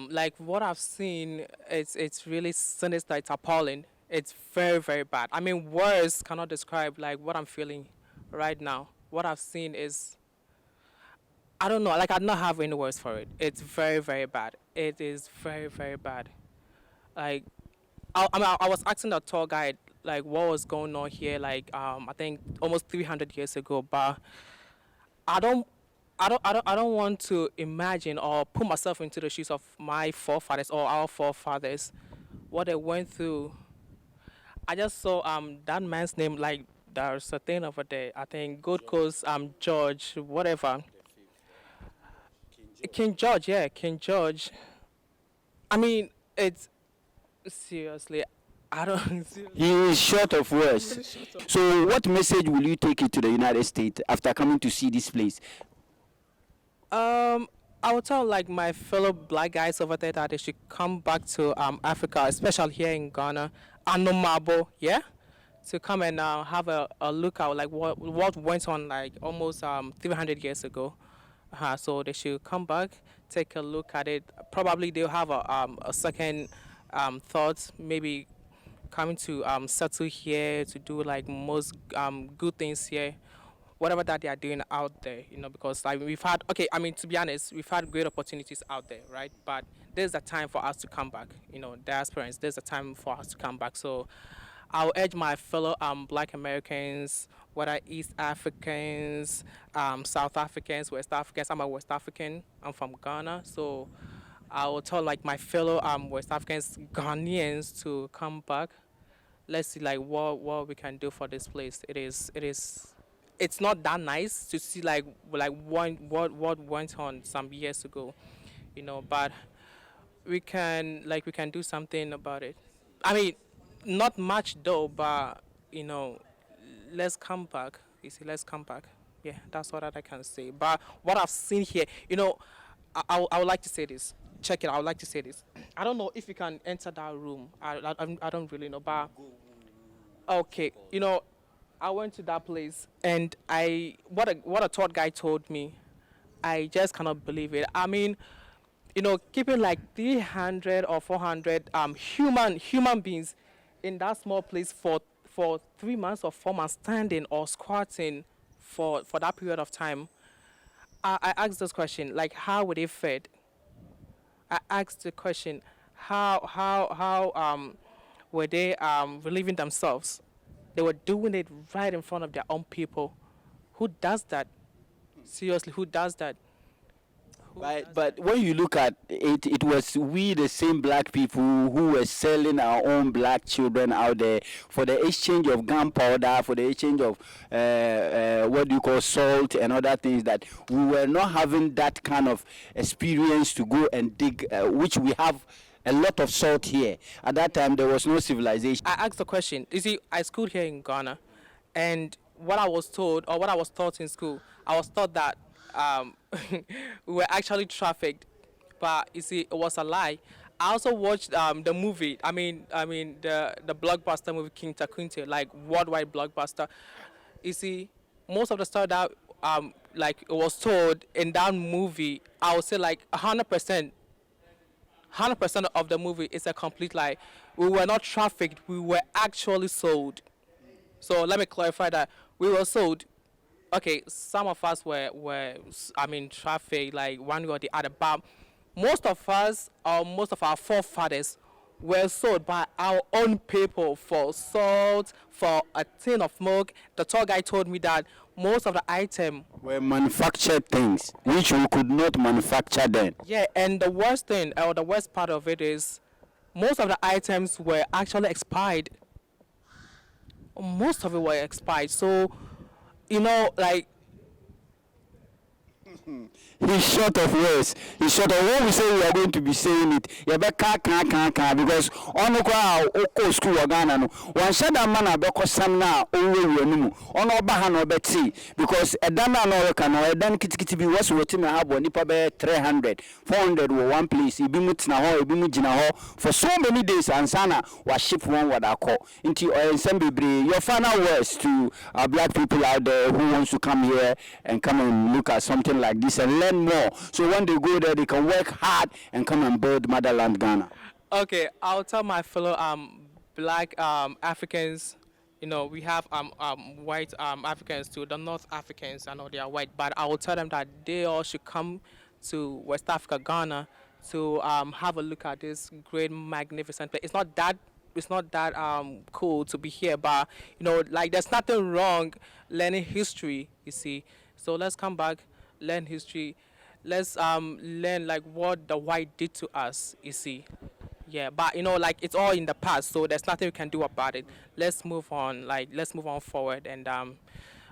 [SPEAKER 4] Like what I've seen, it's really sinister. It's appalling. It's very bad. I mean, words cannot describe like what I'm feeling right now. What I've seen is, I don't know. Like I don't have any words for it. It's very bad. It is very bad. Like I was asking the tour guide like what was going on here. Like I think almost 300 years ago, but I don't want to imagine or put myself into the shoes of my forefathers or our forefathers, what they went through. I just saw that man's name, like there's a thing over there. I think Gold Coast George, whatever. King George, yeah, King George. I mean, it's seriously. I don't.
[SPEAKER 1] He is short of words. So, what message will you take it to the United States after coming to see this place?
[SPEAKER 4] I would tell like my fellow black guys over there that they should come back to Africa, especially here in Ghana, Anomabo, yeah, to come and have a look at like what went on like almost 300 years ago. So they should come back, take a look at it. Probably they'll have a second thought, maybe coming to settle here to do like most good things here, whatever that they are doing out there, you know, because like we've had, okay, I mean, to be honest, we've had great opportunities out there, right? But there's a time for us to come back, you know, diasporans, there's a time for us to come back. So I'll urge my fellow black Americans, whether East Africans, South Africans, West Africans. I'm a West African, I'm from Ghana, so I will tell like my fellow West Africans, Ghanaians to come back. Let's see like what we can do for this place. It's not that nice to see like what went on some years ago, you know, but we can do something about it. I mean, not much though, but you know, let's come back. You see, let's come back. Yeah, that's what I can say. But what I've seen here, you know, I would like to say this. Check it. I would like to say this. I don't know if you can enter that room. I don't really know, but okay, you know, I went to that place and what a tour guy told me, I just cannot believe it. I mean, you know, keeping like 300 or 400 human beings in that small place for 3 months or 4 months standing or squatting for that period of time. I asked this question, like how were they fed? I asked the question, how were they relieving themselves? They were doing it right in front of their own people. Who does that? Seriously, who does that?
[SPEAKER 1] But when you look at it, it was we, the same black people, who were selling our own black children out there for the exchange of gunpowder, for the exchange of what do you call salt and other things, that we were not having that kind of experience to go and dig, which we have a lot of salt here. At that time, there was no civilization.
[SPEAKER 4] I asked the question. You see, I schooled here in Ghana, and what I was told, or what I was taught in school, I was taught that we were actually trafficked, but you see, it was a lie. I also watched the movie. I mean the blockbuster movie King Takunte, like worldwide blockbuster. You see, most of the stuff that like it was told in that movie, I would say like 100%. 100% of the movie is a complete lie. We were not trafficked. We were actually sold. So let me clarify that we were sold. Okay, some of us were trafficked, like one way or the other, but most of us, or most of our forefathers, were sold by our own people for salt, for a tin of milk. The tour guide told me that most of the items
[SPEAKER 1] were manufactured things which we could not manufacture then.
[SPEAKER 4] Yeah, and the worst thing, or the worst part of it is, most of the items were actually expired. Most of it were expired. So, you know, like,
[SPEAKER 1] He's short of words. He's short of when we say we are going to be saying it. Because on the school Ghana no one said that man abeko sam na owo enu on oba no beti because edana no ka no edan kitikiti bi was woti me habo nipa be 300 400 wo one place ibi mutina ho ibi mu gina ho for so many days and sana wa ship one wada call into ensem bebre. Your final words to black people out there who wants to come here and come and look at something like this and learn more, so when they go there they can work hard and come and build motherland Ghana.
[SPEAKER 4] Okay, I'll tell my fellow black Africans, you know, we have white Africans too, the North Africans. I know they are white, but I will tell them that they all should come to West Africa, Ghana, to have a look at this great, magnificent place. It's not that cool to be here, but you know, like there's nothing wrong learning history, you see. So let's come back, learn history. Let's learn like what the white did to us, you see. Yeah, but you know, like it's all in the past, so there's nothing we can do about it. Let's move on, let's move on forward, and I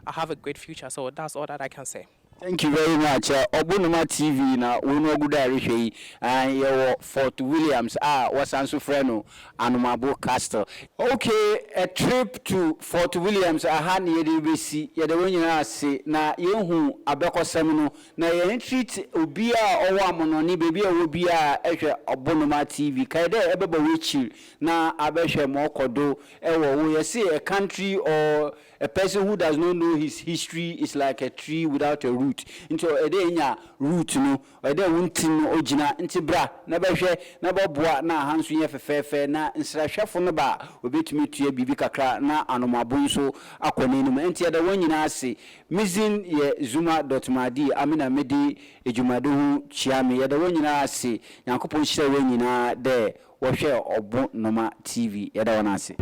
[SPEAKER 4] have a great future. So that's all that I can say.
[SPEAKER 1] Thank you very much. Obunuma TV na uno guda rishei and Fort Williams was answer freno Anomabo Castle. Okay, a trip to Fort Williams had yedi besi yede wonyina ase na yehu abeko semino na ye treat obia owo amono ni bebi obia ehwe Obunuma TV kaide ebeba wechi na abehwe mokodo ewo wo yesi a country or a person who does not know his history is like a tree without a root. Into a day nya root no, or day wuntin ojina into bra, never share, never boa na hands we have fair na insra chef on the bar, we bet me to a bibi kakra na Anomabo so aquaninum, and the one you say, missing ye Zuma.madi, Amina Medi, Ejumadu, Chiami, the one you say, Yankopon share when you there, or share Obunuma TV, Yada one I say.